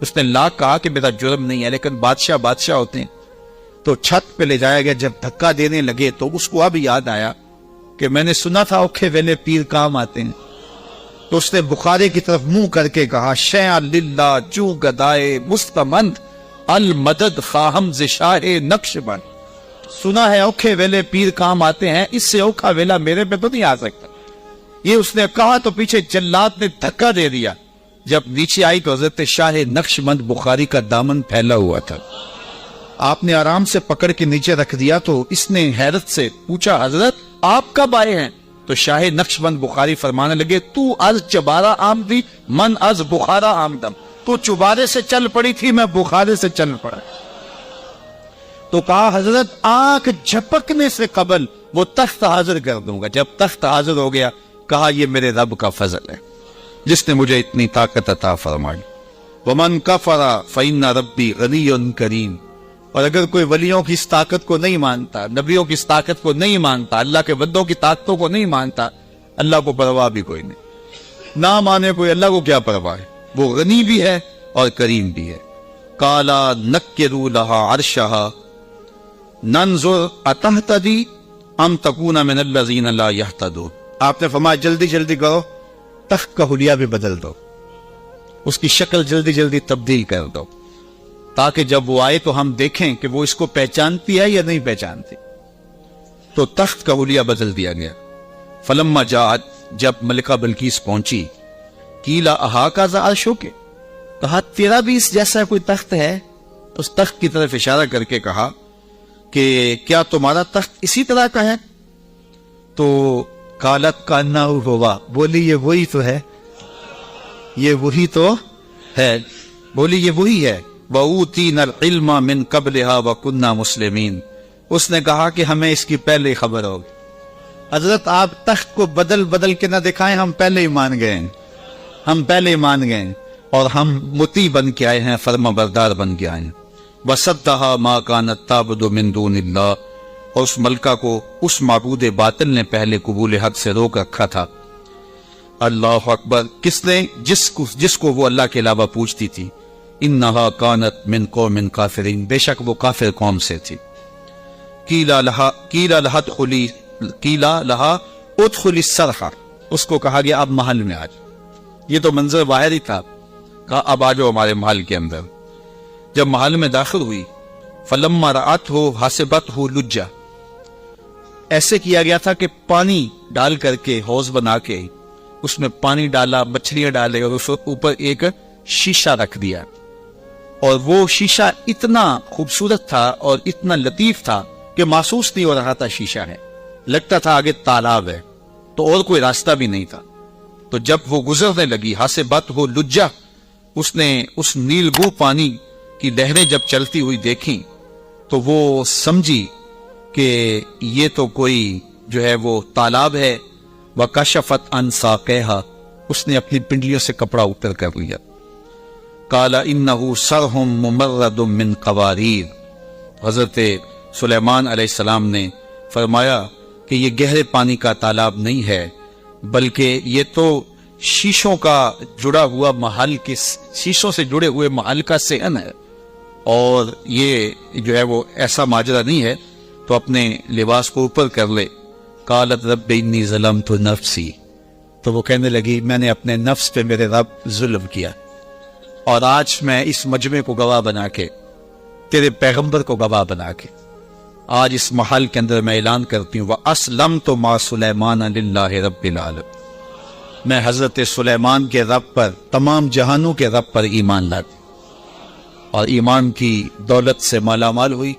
اس نے لاکھ کہا کہ میرا جرم نہیں ہے، لیکن بادشاہ ہوتے ہیں، تو چھت پہ لے جایا گیا۔ جب دھکا دینے لگے تو اس کو اب یاد آیا کہ میں نے سنا تھا اوکھے ویلے پیر کام آتے ہیں۔ تو اس نے بخارے کی طرف منہ کر کے کہا شیع للہ جو گدائے مستمند المدد خواہم ز شاہ نقش بند۔ سنا ہے اوکھے ویلے پیر کام آتے ہیں، اس سے اوکھا ویلا میرے پہ تو نہیں آ سکتا۔ یہ اس نے کہا تو پیچھے جلاد نے دھکا دے دیا۔ جب نیچے آئی تو حضرت شاہ نقش بند بخاری کا دامن پھیلا ہوا تھا۔ آپ نے آرام سے پکڑ کے نیچے رکھ دیا تو اس نے حیرت سے پوچھا حضرت آپ کب آئے ہیں؟ تو شاہ نقش بند بخاری فرمانے لگے تو از چبارہ آمدی من از بخارا آمدم، تو چبارے سے چل پڑی تھی، میں بخارے سے چل پڑا۔ تو کہا حضرت آنکھ جھپکنے سے قبل وہ تخت حاضر کر دوں گا۔ جب تخت حاضر ہو گیا کہا یہ میرے رب کا فضل ہے جس نے مجھے اتنی طاقت عطا فرمائی۔ ومن کفر فإن ربی غنی کریم۔ اور اگر کوئی ولیوں کی اس طاقت کو نہیں مانتا، نبیوں کی اس طاقت کو نہیں مانتا، اللہ کے بندوں کی طاقتوں کو نہیں مانتا، اللہ کو پرواہ بھی کوئی نہیں۔ نہ مانے کوئی، اللہ کو کیا پرواہ ہے؟ وہ غنی بھی ہے اور کریم بھی ہے۔ کالا نکروا لہا عرشہا ننظر اتہتدی ام تکون من الذین لا یہتدون۔ آپ نے فرمایا جلدی جلدی کرو، تخت کا حلیہ بھی بدل دو، اس کی شکل جلدی جلدی تبدیل کر دو، تاکہ جب وہ آئے تو ہم دیکھیں کہ وہ اس کو پہچانتی ہے یا نہیں پہچانتی۔ تو تخت کا حلیہ بدل دیا گیا۔ فلما جاءت، جب ملکہ بلقیس پہنچی، قیل اہٰذا عرشک، کہا تیرا بھی اس جیسا کوئی تخت ہے؟ اس تخت کی طرف اشارہ کر کے کہا کہ کیا تمہارا تخت اسی طرح کا ہے؟ تو قالت کانہ ہوا، بولی یہ وہی تو ہے، یہ وہی تو ہے، بولی یہ وہی ہے۔ وَأُوتِينَا الْعِلْمَ مِنْ قَبْلِهَا وَكُنَّا مُسْلِمِينَ۔ اس نے کہا کہ ہمیں اس کی پہلے خبر ہوگی۔ حضرت آپ تخت کو بدل بدل کے نہ دکھائیں، ہم پہلے ہی مان گئے ہیں، ہم پہلے ہی مان گئے ہیں، اور ہم مطیع بن کے آئے ہیں، فرما بردار بن کے آئے ہیں۔ وَصَدَّهَا مَا كَانَتْ تَعْبُدُ مِن دُونِ اللَّهِ، اور اس ملکہ کو اس معبود باطل نے پہلے قبول حق سے روک رکھا تھا۔ اللہ اکبر۔ کس نے؟ جس کو وہ اللہ کے علاوہ پوچھتی تھی۔ انہا کانت من قوم کافرین، بے شک وہ کافر قوم سے تھی. قیل لہا ادخلی الصرح، اس کو کہا گیا اب محل میں آ جاؤ. یہ تو منظر باہر ہی تھا، کہا اب آ جاؤ ہمارے محل کے اندر. جب محل میں داخل ہوئی فلما رأتہ حسبتہ لجہ، ایسے کیا گیا تھا کہ پانی ڈال کر کے حوض بنا کے اس میں پانی ڈالا، مچھلیاں ڈالے اور اس اوپر ایک شیشہ رکھ دیا. اور وہ شیشہ اتنا خوبصورت تھا اور اتنا لطیف تھا کہ محسوس نہیں ہو رہا تھا شیشہ ہے، لگتا تھا آگے تالاب ہے، تو اور کوئی راستہ بھی نہیں تھا. تو جب وہ گزرنے لگی حسبتہ لجہ، اس نے اس نیلگوں پانی کی لہریں جب چلتی ہوئی دیکھی تو وہ سمجھی کہ یہ تو کوئی جو ہے وہ تالاب ہے. وَكَشَفَتْ عَنْ سَاقَيْهَا، اس نے اپنی پنڈلیوں سے کپڑا اوپر کر لیا. قَالَ إِنَّهُ صَرْحٌ مُمَرَّدٌ مِّن قَوَارِيرَ، حضرت سلیمان علیہ السلام نے فرمایا کہ یہ گہرے پانی کا تالاب نہیں ہے، بلکہ یہ تو شیشوں کا جڑا ہوا محل کے شیشوں سے جڑے ہوئے محل کا صحن ہے، اور یہ جو ہے وہ ایسا ماجرا نہیں ہے. تو اپنے لباس کو اوپر کر لے. قالت رب انی ظلمت نفسی، تو وہ کہنے لگی میں نے اپنے نفس پہ میرے رب ظلم کیا، اور آج میں اس مجمع کو گواہ بنا کے، تیرے پیغمبر کو گواہ بنا کے آج اس محل کے اندر میں اعلان کرتی ہوں وَأَسْلَمْتُ مَعَ سُلَيْمَانَ لِلَّهِ رَبِّ الْعَالَمِينَ، میں حضرت سلیمان کے رب پر، تمام جہانوں کے رب پر ایمان لاتی، اور ایمان کی دولت سے مالا مال ہوئی.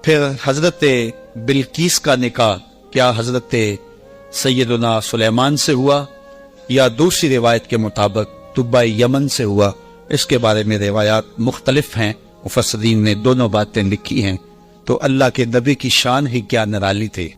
پھر حضرت بلقیس کا نکاح کیا حضرت سیدنا سلیمان سے ہوا یا دوسری روایت کے مطابق طبع یمن سے ہوا؟ اس کے بارے میں روایات مختلف ہیں، مفسرین نے دونوں باتیں لکھی ہیں. تو اللہ کے نبی کی شان ہی کیا نرالی تھی.